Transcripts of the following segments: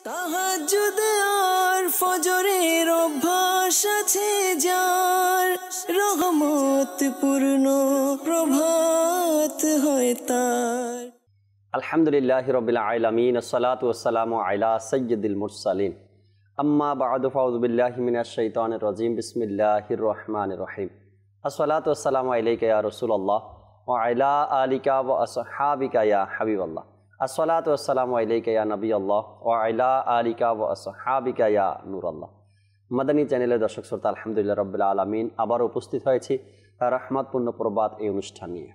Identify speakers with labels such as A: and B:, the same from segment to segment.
A: তাহাজ্জুদ আর ফজরের অভ্যাস আছে যার, রহমত পূর্ণ প্রভাত হয় তার।
B: আলহামদুলিল্লাহি রাব্বিল আলামিন, আসসালাতু ওয়াসসালামু আলা সাইয়্যিদিল মুরসালিন, আম্মা বা'দু, ফাউযু বিল্লাহি মিনাশ শাইতানির রাজীম, বিসমিল্লাহির রহমানির রহিম। আসসালাতু ওয়াসসালামু আলাইকা ইয়া রাসূলুল্লাহ ওয়া আলা আলিকা ওয়া আসহাবিকা ইয়া হাবিবাল্লাহ। আসসালাতু ওয়াসসালামু আলাইকা ইয়া নবিয়াল্লাহ ওয়া আলা আলিকা ওয়া আসহাবিকা ইয়া নূরাল্লাহ। মাদানী চ্যানেলের দর্শক শ্রোতা, আলহামদুলিল্লাহ রাব্বিল আলামিন, আবার উপস্থিত হয়েছি রহমতপূর্ণ প্রবাদ এই অনুষ্ঠান নিয়ে।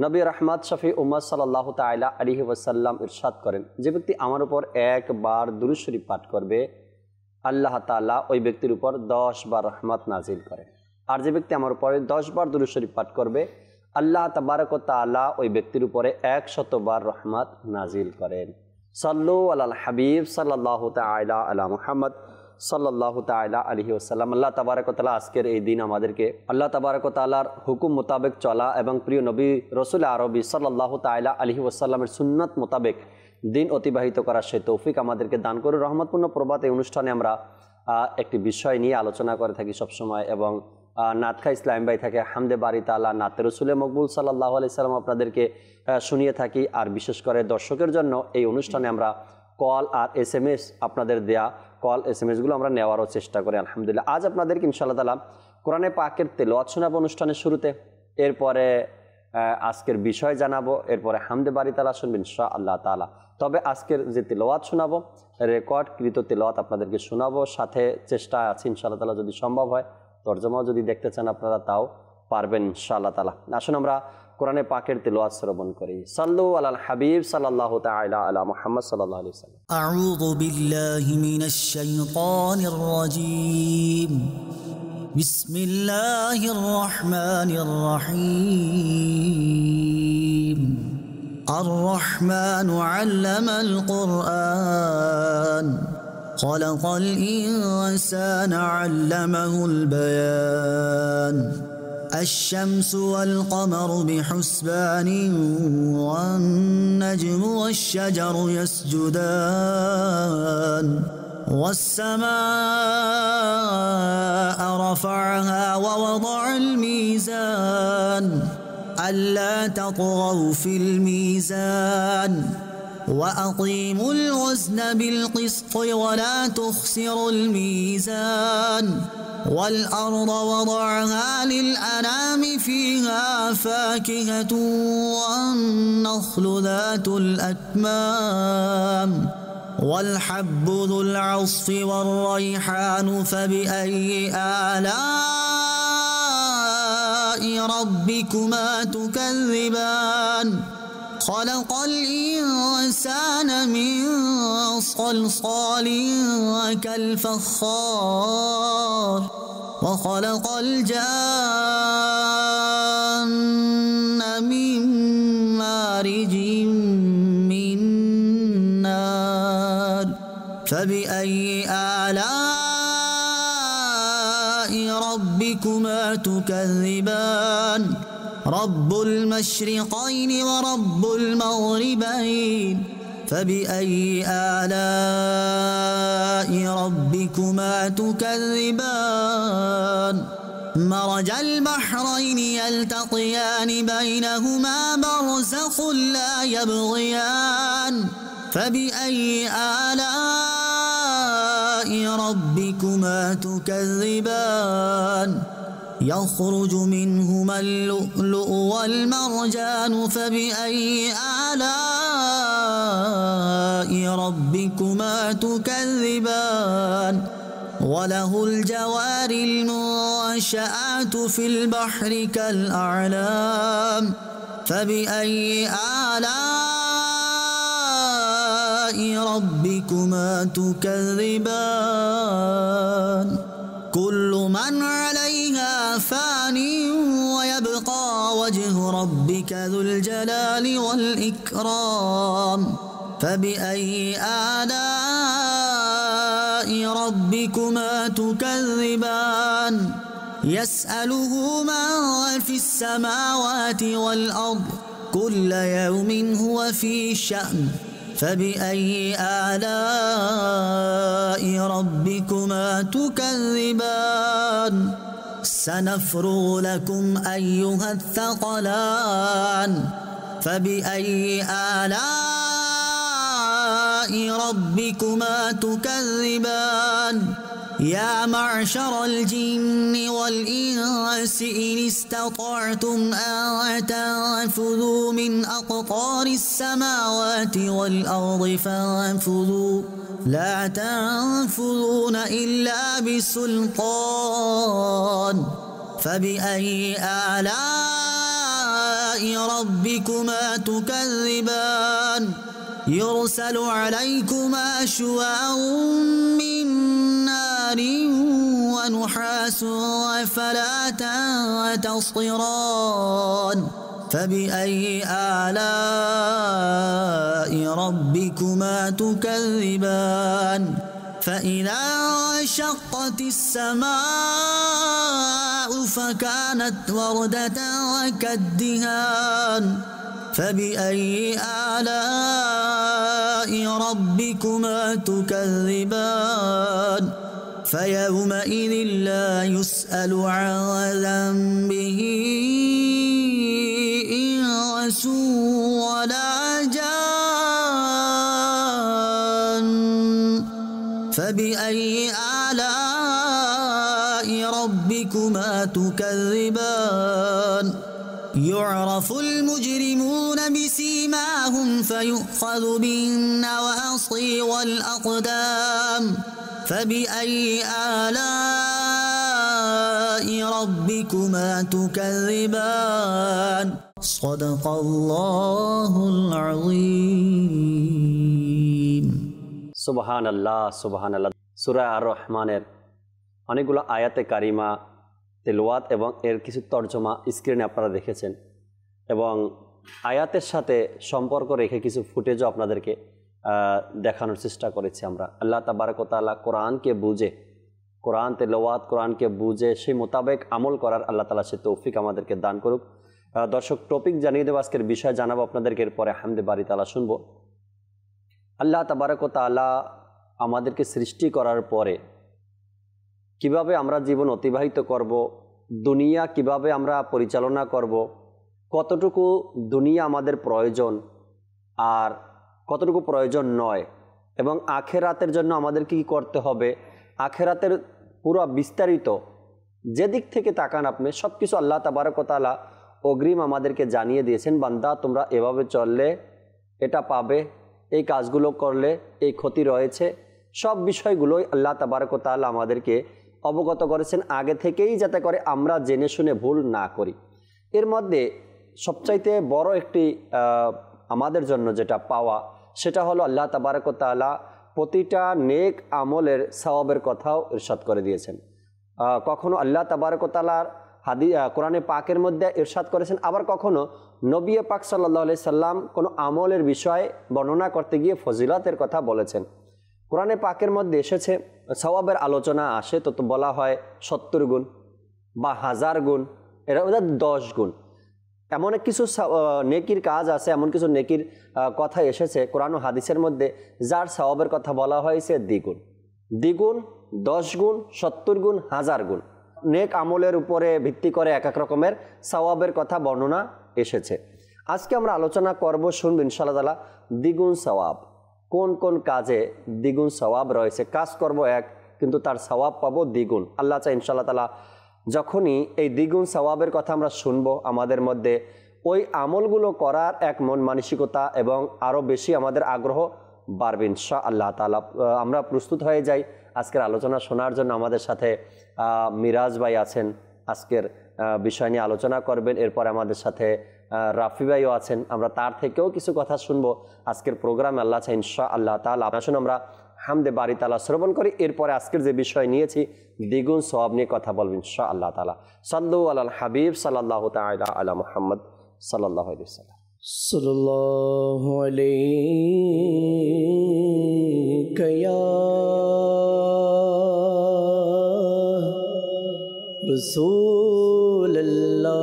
B: নবী রহমত শফি উম্মত সাল্লাল্লাহু তাআলা আলাইহি ওয়াসাল্লাম ইরশাদ করেন, যে ব্যক্তি আমার উপর একবার দুরূদ শরীফ পাঠ করবে, আল্লাহ তাআলা ওই ব্যক্তির উপর 10 বার রহমত নাজিল করেন। আর যে ব্যক্তি আমার উপরে 10 বার দুরূদ শরীফ পাঠ করবে, আল্লাহ তাবারক ওয়া তাআলা ওই ব্যক্তির উপরে 100 বার রহমত নাজিল করেন। সাল্লু আলাল হাবিব সাল্লাল্লাহু তাআলা আলা মুহাম্মদ সাল্লাল্লাহু তাআলা আলাইহি ওয়াসাল্লাম। আল্লাহ তাবারক ওয়া তাআলা আজকের এই দিন আমাদেরকে আল্লাহ তাবারক ওয়া তাআলার হুকুম মোতাবেক চলা এবং প্রিয় নবী রাসূল আরবি সাল্লাল্লাহু তাআলা আলাইহি ওয়াসাল্লামের সুন্নাত মোতাবেক দিন অতিবাহিত করার সেই তৌফিক আমাদেরকে দান করে। রহমতপূর্ণ প্রভাত এই অনুষ্ঠানে আমরা একটি বিষয় নিয়ে আলোচনা করে থাকি সবসময়, এবং নাতখা ইসলাম ভাই থাকে হামদে বারি তাআলা, নাতে রসুলে মকবুল সাল্লাল্লাহু আলাইহি সাল্লাম আপনাদেরকে শুনিয়ে থাকি। আর বিশেষ করে দর্শকের জন্য এই অনুষ্ঠানে আমরা কল আর SMS আপনাদের দেয়া কল SMS-গুলো আমরা নেওয়ারও চেষ্টা করি আলহামদুলিল্লাহ। আজ আপনাদেরকে ইনশাআল্লাহ তাআলা কোরআনে পাকের তেলাওয়াত শোনাবো অনুষ্ঠানের শুরুতে, এরপরে আজকের বিষয় জানাবো, এরপরে হামদে বারি তাআলা শুনবেন ইনশাআল্লাহ তাআলা। তবে আজকের যে তেলাওয়াত শোনাবো, রেকর্ডকৃত তেলাওয়াত আপনাদেরকে শোনাবো, সাথে চেষ্টা আছে ইনশাআল্লাহ তাআলা যদি সম্ভব হয় তরজমাও যদি দেখতে চান আপনারা তাও পারবেন ইনশাআল্লাহ তাআলা। আসুন আমরা কোরআনে পাকের তেলাওয়াত শ্রবণ করি। সাল্লু আলাল হাবিব সাল্লাল্লাহু তাআলা আলা মুহাম্মদ সাল্লাল্লাহু আলাইহি ওয়াসাল্লাম।
C: আউযু বিল্লাহি মিনাশ শাইতানির রাজীম। বিসমিল্লাহির রহমানির রহিম। আর-রহমানু আল্লামাল কুরআন, খালাকাল ইনসানা আল্লামাহুল বায়ান। الشمس والقمر بحسبان، والنجم والشجر يسجدان. والسماء رفعها ووضع الميزان، ألا تطغوا في الميزان. وأقيموا الوزن بالقسط ولا تخسروا الميزان. والأرض وضعها للأنام، فيها فاكهة والنخل ذات الأكمام. والحب ذو العصف والريحان، فبأي آلاء ربكما تكذبان. خلق الإنسان من صلصال كالفخار، وخلق الجان من مارج من نار. فبأي آلاء ربكما تكذبان. رب المشرقين ورب المغربين، فبأي آلاء ربكما تكذبان. مرج البحرين يلتقيان، بينهما برزخ لا يبغيان. فبأي آلاء ربكما تكذبان. يخرج منهما اللؤلؤ والمرجان. فبأي آلاء ربكما تكذبان. وله الجوار المنشآت في البحر كالأعلام. فبأي آلاء ربكما تكذبان. كل من عليها فان، ويبقى وجه ربك ذو الجلال والإكرام. فبأي آلاء ربكما تكذبان. يسأله من في السماوات والأرض، كل يوم هو في شأن. فبأي آلاء ربكما تكذبان سنفرغ لكم أيها الثقلان فبأي آلاء ربكما تكذبان يا معشر الجن والإنس إن استطعتم أن تنفذوا من أقطار السماوات والأرض فانفذوا لا تنفذون إلا بسلطان فبأي آلاء ربكما تكذبان يرسل عليكما شواظ من نار ونحاس فلا تنتصران فبأي آلاء ربكما تكذبان فإذا انشقت السماء فكانت وردة كالدهان فبأي آلاء ربكما تكذبان فيومئذ لا يسأل عن ذنبه إنس ولا جان فبأي آلاء ربكما تكذبان يعرف المجرمون بسيماهم فيؤخذ بالنواصي والأقدام فبأي آلاء ربكما تكذبان صدق الله العظيم
B: সুবহানাল্লাহ সুবহানাল্লাহ। সূরা আর রহমানের অনেকগুলো আয়াতে কারিমা তেলাওয়াত এবং এর কিছু তর্জমা স্ক্রিনে আপনারা দেখেছেন এবং আয়াতের সাথে সম্পর্ক রেখে কিছু ফুটেজও আপনাদেরকে দেখানোর চেষ্টা করেছি আমরা। আল্লাহ তাবারক ওয়া তাআলা কোরআনকে বুঝে, কোরআন তেলাওয়াত কোরআনকে বুঝে সেই মোতাবেক আমল করার আল্লাহ তাআলা সে তৌফিক আমাদেরকে দান করুক। দর্শক, টপিক জানিয়ে দেব, আজকের বিষয় জানাবো আপনাদেরকে, এরপরে হামদে বারি তাআলা শুনবো। আল্লাহ তাবারক ওয়া তাআলা আমাদেরকে সৃষ্টি করার পরে কিভাবে আমরা জীবন অতিবাহিত করব, দুনিয়া কিভাবে আমরা পরিচালনা করব, কতটুকু দুনিয়া আমাদের প্রয়োজন আর কতটুকু প্রয়োজন নয়, এবং আখেরাতের জন্য আমাদের কি করতে হবে, আখেরাতের পুরো বিস্তারিত যেদিক থেকে তাকান আপনি সব কিছু আল্লাহ তাবারক ওয়া তাআলা অগ্রিম আমাদেরকে জানিয়ে দিয়েছেন। বান্দা, তোমরা এভাবে চললে এটা পাবে, এই কাজগুলো করলে এই ক্ষতি রয়েছে, সব বিষয়গুলোই আল্লাহ তাবারক ওয়া তাআলা আমাদেরকে অবগত করেছেন আগে থেকেই, যাতে করে আমরা জেনে শুনে ভুল না করি। এর মধ্যে সবচাইতে বড় একটি আমাদের জন্য যেটা পাওয়া, সেটা হলো আল্লাহ তাবারক ওয়া তাআলা প্রতিটা নেক আমলের সওয়াবের কথাও ইরশাদ করে দিয়েছেন। কখনো আল্লাহ তাবারক ওয়া তাআলার কোরআনে পাকের মধ্যে ইরশাদ করেছেন, আবার কখনো নবী পাক সাল্লাল্লাহু আলাইহি সাল্লাম কোনো আমলের বিষয়ে বর্ণনা করতে গিয়ে ফজিলতের কথা বলেছেন। কোরআনে পাকের মধ্যে এসেছে সওয়াবের আলোচনা আসে তো বলা হয় 70 গুণ বা 1000 গুণ, এটা 10 গুণ। এমন কিছু নেকির কাজ আছে, এমন কিছু নেকির কথা এসেছে কোরআন ও হাদিসের মধ্যে, যার সওয়াবের কথা বলা হয়েছে দ্বিগুণ, দ্বিগুণ, 10 গুণ, 70 গুণ, 1000 গুণ। নেক আমলের উপরে ভিত্তি করে এক এক রকমের সওয়াবের কথা বর্ণনা এসেছে। আজকে আমরা আলোচনা করব, শুনব ইনশাআল্লাহ তাআলা দ্বিগুণ সওয়াব, কোন কোন কাজে দ্বিগুণ সওয়াব রয়েছে। কাজ করব এক, কিন্তু তার সওয়াব পাবো দ্বিগুণ। আল্লাহ চাই ইনশাআল্লাহ তাআলা যখনই এই দ্বিগুণ সওয়াবের কথা আমরা শুনব, আমাদের মধ্যে ওই আমলগুলো করার এক মন মানসিকতা এবং আরও বেশি আমাদের আগ্রহ বাড়বে ইনশাআল্লাহ তাআলা। আমরা প্রস্তুত হয়ে যাই আজকের আলোচনা শোনার জন্য। আমাদের সাথে মিরাজ ভাই আছেন, আজকের বিষয় নিয়ে আলোচনা করবেন। এরপর আমাদের সাথে রাফি ভাইও আছেন, আমরা তার থেকেও কিছু কথা শুনবো আজকের প্রোগ্রামে। আল্লাহ চাই ইনশাআল্লাহ তাআলা। আসুন আমরা হামদে বারি তাআলা শ্রবণ করি, এরপরে আজকের যে বিষয় নিয়েছি দ্বিগুণ সওয়াব নিয়ে কথা বলবো ইনশাআল্লাহ তাআলা। সাল্লু আলাল হাবিব সাল্লাল্লাহু তাআলা আলা মুহাম্মদ সাল্লাল্লাহু আলাইহি ওয়াসাল্লাম।
A: সাল্লাল্লাহু আলাইকা ইয়া রাসূলুল্লাহ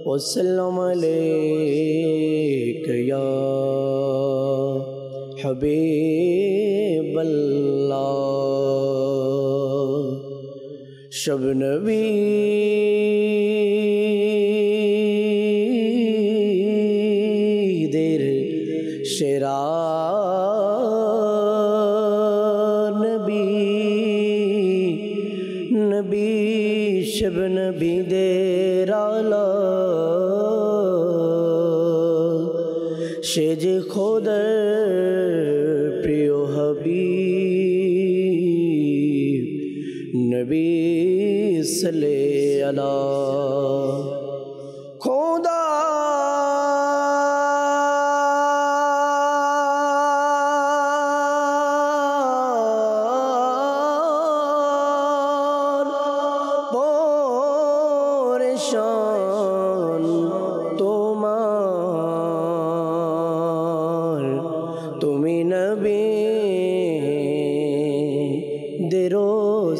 A: ওয়া সাল্লাম আলাইকা ইয়া حبیب اللہ شب نبی دیر شیرا نبی شب نبی دیر آلا সেজ খোদার প্রিয় হাবিব নবী সাল্লাল্লাহু আলা খোদা পরেশান তোমার তুমি নবী দেরো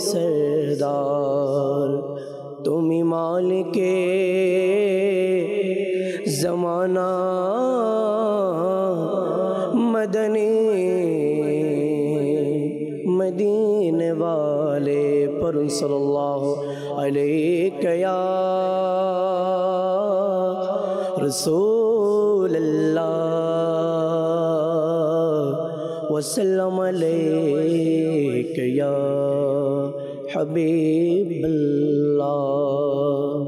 A: সরদার তুমি মালিকে জমানা مدنی مدینے والے پر صلی اللہ علیہ یا رسول اللہ وسلم علیک یا حبیب اللہ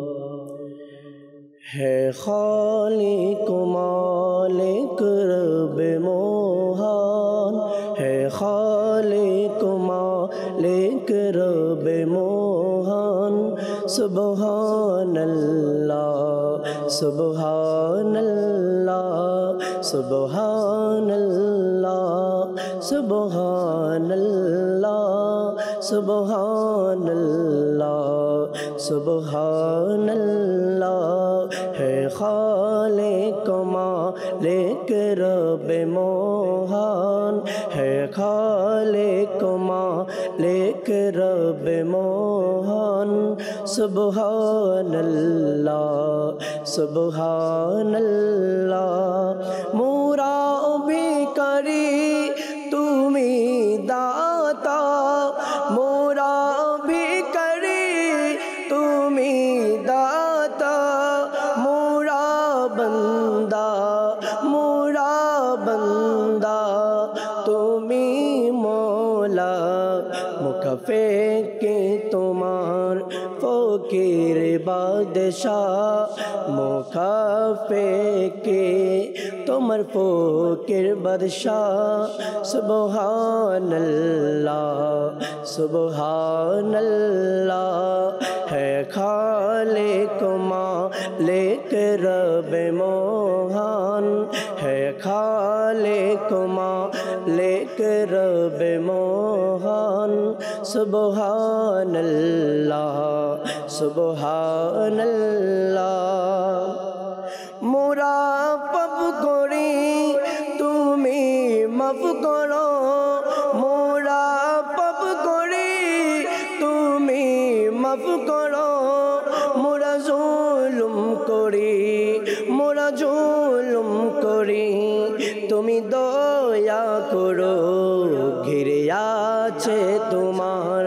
A: ہے خالق مالک رب موہان ہے خالق مالک رب موہان سبحان اللہ سبحان اللہ سبحان اللہ سبحان اللہ سبحان اللہ سبحان اللہ ہے خالق مالک رب موہان ہے خالق مالک رب موہان سبحان اللہ سبحان اللہ مورا بھی کری تمہیں داتا مورا بھی کری تمہیں داتا مورا بندہ تمہیں مولا مکفے کے تمہار فقیر بادشاہ مکفے کے تمہار فقیر بادشاہ سبحان اللہ سبحان اللہ ہے خالق مالک رب موہان ہے خالق مالک رب موہان سبحان اللہ سبحان اللہ মোরা পাপ করি তুমি মাফ করো মোরা পাপ করি তুমি মাফ করো মোরা জুলুম করি তুমি দয়া করো ঘিরে আছে তোমার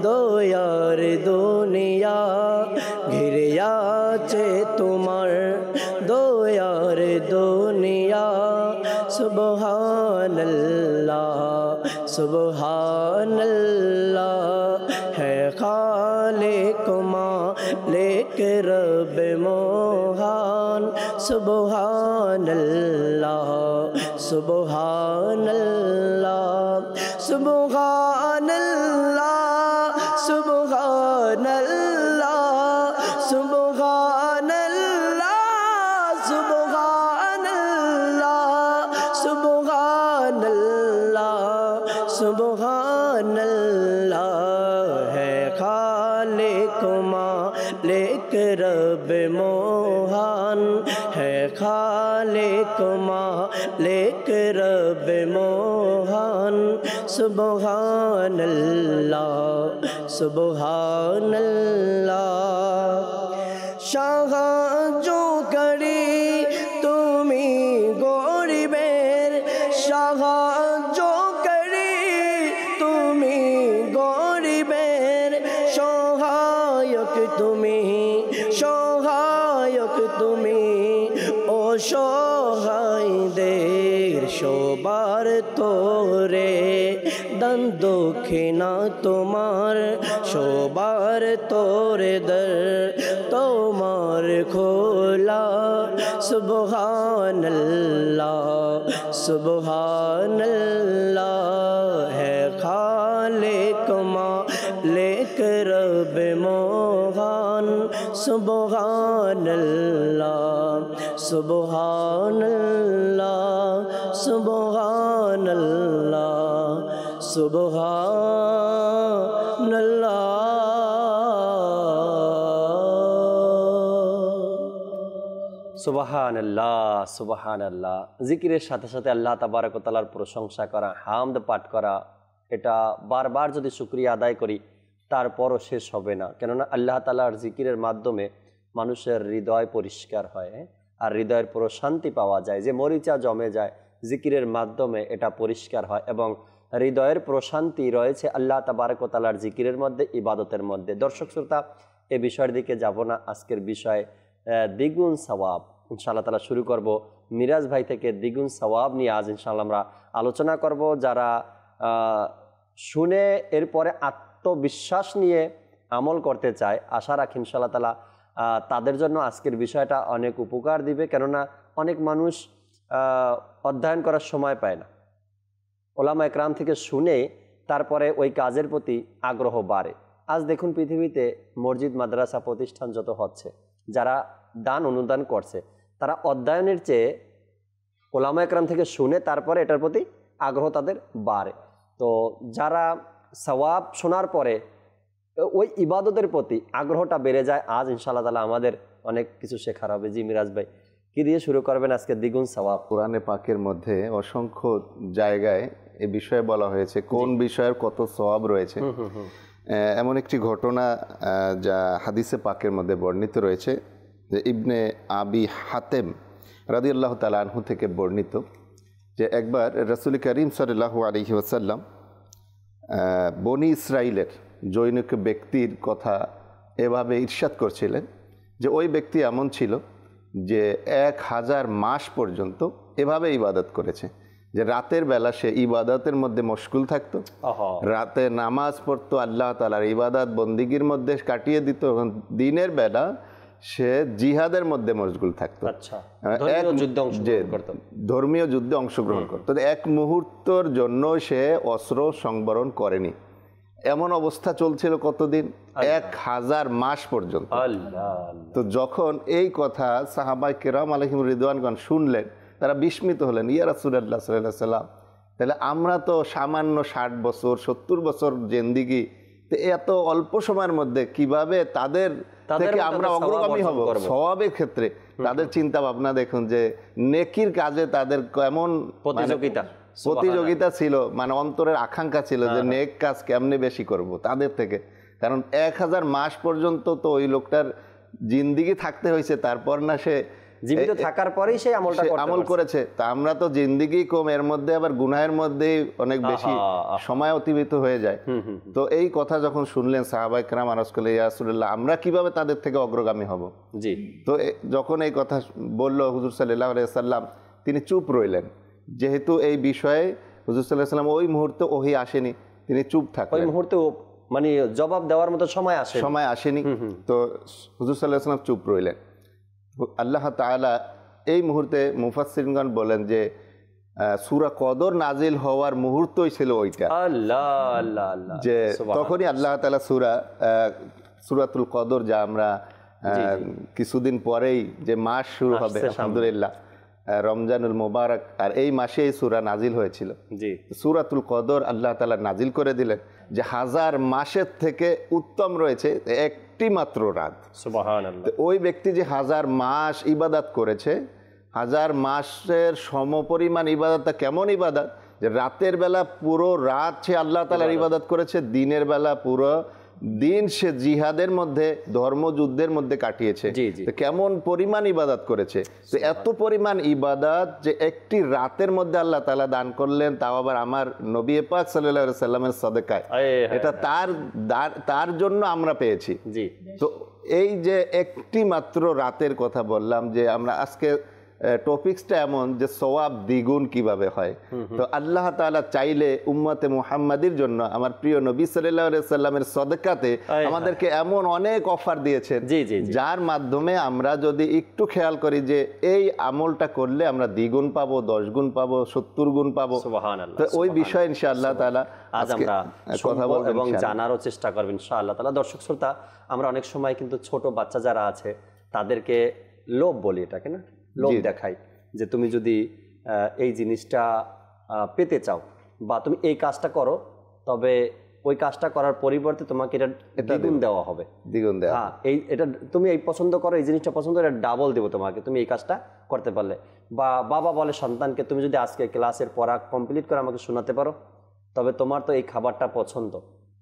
A: দয়ার দুনিয়া ঘিরে আছে তোমার দয়ার দুনিয়া সুবহান আল্লাহ ہے خالق مالک رب موہان سبحان اللہ سبحان اللہ سبحان اللہ سبحان اللہ سبحان اللہ سبحان اللہ سبحان اللہ سبحان اللہ ہے خالق مالک رب موہان ہے خالق مالک رب موہان سبحان اللہ سبحان اللہ সাহায্য করি তুমি গরিবের সাহায্য অসহায়দের সবার তোরে দান দক্ষিণা তোমার সবার তোরে দর তোমার খোলা সুবহানাল্লাহ সুবহানাল্লাহ है खालिक मालिक रब मोहन सुबहानल्लाह सुबहानल्लाह सुबहानल्लाह सुबहानल्लाह।
B: সুবহানাল্লাহ সুবহানাল্লাহ। জিকিরের সাথে সাথে আল্লাহ তাবারক ওয়া তাআলার প্রশংসা করা, হামদ পাঠ করা, এটা বারবার যদি শুকরিয়া আদায় করি তারপরও শেষ হবে না। কেননা আল্লাহ তাআলার জিকিরের মাধ্যমে মানুষের হৃদয় পরিষ্কার হয় আর হৃদয়ের প্রশান্তি পাওয়া যায়। যে মরিচা জমে যায় জিকিরের মাধ্যমে এটা পরিষ্কার হয় এবং হৃদয়ের প্রশান্তি রয়েছে আল্লাহ তাবারক ওয়া তাআলার জিকিরের মধ্যে, ইবাদতের মধ্যে। দর্শক শ্রোতা, এ বিষয়ের দিকে যাব না। আজকের বিষয় দ্বিগুণ সওয়াব। ইনশাআল্লাহ তাআলা শুরু করব মিরাজ ভাই থেকে। দ্বিগুণ সওয়াব নিয়ে আজ ইনশাআল্লাহ আমরা আলোচনা করব। যারা শুনে এরপরে আত্মবিশ্বাস নিয়ে আমল করতে চায়, আশা রাখি ইনশাআল্লাহ তাআলা তাদের জন্য আজকের বিষয়টা অনেক উপকার দিবে। কেননা অনেক মানুষ অধ্যয়ন করার সময় পায় না, ওলামা একরাম থেকে শুনে তারপরে ওই কাজের প্রতি আগ্রহ বাড়ে। আজ দেখুন পৃথিবীতে মসজিদ মাদ্রাসা প্রতিষ্ঠান যত হচ্ছে, যারা দান অনুদান করছে তারা অধ্যয়নের চেয়ে ওলামা একরাম থেকে শুনে তারপরে এটার প্রতি আগ্রহ তাদের বাড়ে। তো যারা সওয়াব শোনার পরে ওই ইবাদতের প্রতি আগ্রহটা বেড়ে যায়, আজ ইনশাআল্লাহ তাআলা আমাদের অনেক কিছু শেখার হবে। জি মিরাজ ভাই, কি দিয়ে শুরু করবেন আজকে দ্বিগুণ সওয়াব?
D: কোরআনে পাকের মধ্যে অসংখ্য জায়গায় এ বিষয়ে বলা হয়েছে কোন বিষয়ের কত সওয়াব রয়েছে। এমন একটি ঘটনা যা হাদিসে পাকের মধ্যে বর্ণিত রয়েছে, যে ইবনে আবি হাতেম রাদিয়াল্লাহু তাআলা আনহু থেকে বর্ণিত, যে একবার রাসূল করিম সাল্লাল্লাহু আলাইহি ওয়াসাল্লাম বনি ইসরাইলের জনৈক ব্যক্তির কথা এভাবে ইরশাদ করছিলেন যে ওই ব্যক্তি এমন ছিল যে 1000 মাস পর্যন্ত এভাবে ইবাদত করেছে, যে রাতের বেলা সে ইবাদতের মধ্যে মশগুল থাকতো, রাতে নামাজ পড়তো, আল্লাহ তাআলার ইবাদত বন্দিগির মধ্যে কাটিয়ে দিত, এবং দিনের বেলা সে জিহাদের মধ্যে মশগুল থাকতো। ধর্মীয় যুদ্ধে অংশগ্রহণ করতো। এক মুহূর্তের জন্য সে অস্ত্র সংবরণ করেনি। এমন অবস্থা চলছিল কতদিন? 1000 মাস পর্যন্ত। তো যখন এই কথা সাহাবায়ে কেরাম আলাইহিম রিদওয়ানগণ শুনলেন, তারা বিস্মিত হলেন, ইয়া রাসূলুল্লাহ সাল্লাল্লাহু আলাইহি ওয়াসাল্লাম, তাহলে আমরা তো সামান্য 60 বছর 70 বছর জিন্দেগি, তো এত অল্প সময়ের মধ্যে কিভাবে তাদের থেকে আমরা অগ্রগামী হব সওয়াবের ক্ষেত্রে? তাদের চিন্তা ভাবনা দেখুন, যে নেকির কাজে তাদের কেমন প্রতিযোগিতা ছিল, মানে অন্তরের আকাঙ্ক্ষা ছিল যে নেক কাজ কেমনে বেশি করব তাদের থেকে। কারণ 1000 মাস পর্যন্ত তো ওই লোকটার জিন্দেগি থাকতে হয়েছে, তারপর না সে জীবিত থাকার পরেই সে আমল করেছে। তা আমরা তো জিন্দেগি কম, এর মধ্যে আবার গুনাহের মধ্যে অনেক বেশি সময় অতিবাহিত হয়ে যায়। তো এই কথা যখন শুনলেন সাহাবায়ে কেরাম আরজ করলেন, ইয়া রাসূলুল্লাহ, আমরা কিভাবে তাদের থেকে অগ্রগামী হব? জি। তো যখন এই কথা বলল হুজুর সাল্লাল্লাহু আলাইহি ওয়াসাল্লাম, তিনি চুপ রইলেন। যেহেতু এই বিষয়ে হুজুর সাল্লাল্লাহু আলাইহি ওয়াসাল্লাম ওই মুহূর্তে ওহী আসেনি, তিনি চুপ থাকলেন। ওই মুহূর্তে মানে জবাব দেওয়ার মতো সময় আসেনি। তো হুজুর সাল্লাল্লাহু আলাইহি ওয়াসাল্লাম চুপ রইলেন। আল্লাহ তাআলা এই মুহূর্তে মুফাসসিরগণ বলেন যে সূরা কদর নাজিল হওয়ার মুহূর্তই ছিল ওইটা। যে তখনই আল্লাহ তাআলা সূরাতুল কদর, যা আমরা কিছুদিন পরেই যে মাস শুরু হবে আলহামদুলিল্লাহ, রমজানুল মুবারক, আর এই মাসে এই সূরা নাজিল হয়েছিল। সূরাতুল কদর আল্লাহ তাআলা নাজিল করে দিলেন যে 1000 মাসের থেকে উত্তম রয়েছে একটি মাত্র রাত। সুবহানাল্লাহ। ওই ব্যক্তি যে 1000 মাস ইবাদত করেছে, 1000 মাসের সমপরিমাণ ইবাদতটা কেমন ইবাদত, যে রাতের বেলা পুরো রাত সে আল্লাহ তাআলার ইবাদত করেছে, দিনের বেলা পুরো দিন সে জিহাদের মধ্যে ধর্মযুদ্ধের মধ্যে কাটিয়েছে। কেমন পরিমাণ ইবাদত করেছে! তো এত পরিমাণ ইবাদত যে একটি রাতের মধ্যে আল্লাহ তাআলা দান করলেন, তাও আবার আমার নবী পাক সাল্লাল্লাহু আলাইহি সাল্লামের সাদকায়। এটা তার জন্য আমরা পেয়েছি। তো এই যে একটি মাত্র রাতের কথা বললাম, যে আমরা আজকে টপিকসটা এমন যে সওয়াব দ্বিগুণ কিভাবে হয়। তো আল্লাহ তাআলা চাইলে উম্মতে মুহাম্মাদির জন্য আমার প্রিয় নবী সাল্লাল্লাহু আলাইহি সাল্লামের সদকাতে আমাদেরকে এমন অনেক অফার দিয়েছেন, যার মাধ্যমে আমরা যদি একটু খেয়াল করি যে এই আমলটা করলে আমরা দ্বিগুণ পাবো, 10 গুণ পাবো, 70 গুণ পাবো। সুবহানাল্লাহ। তো ওই বিষয়ে ইনশাআল্লাহ তাআলা
B: আজ আমরা কথা বলবো এবং জানারও চেষ্টা করব ইনশাআল্লাহ তাআলা। দর্শক শ্রোতা, আমরা অনেক সময় কিন্তু ছোট বাচ্চা যারা আছে তাদেরকে লোভ বলি, এটাকে না লোভ দেখাই, যে তুমি যদি এই জিনিসটা পেতে চাও বা তুমি এই কাজটা করো, তবে ওই কাজটা করার পরিবর্তে তোমাকে এটা দ্বিগুণ দেওয়া হবে। দ্বিগুণ দেওয়া, হ্যাঁ, এটা তুমি এই পছন্দ করো, এই জিনিসটা পছন্দ, এটা ডাবল দেবো তোমাকে তুমি এই কাজটা করতে পারলে। বা বাবা বলে সন্তানকে, তুমি যদি আজকে ক্লাসের পড়া কমপ্লিট করে আমাকে শোনাতে পারো, তবে তোমার তো এই খাবারটা পছন্দ,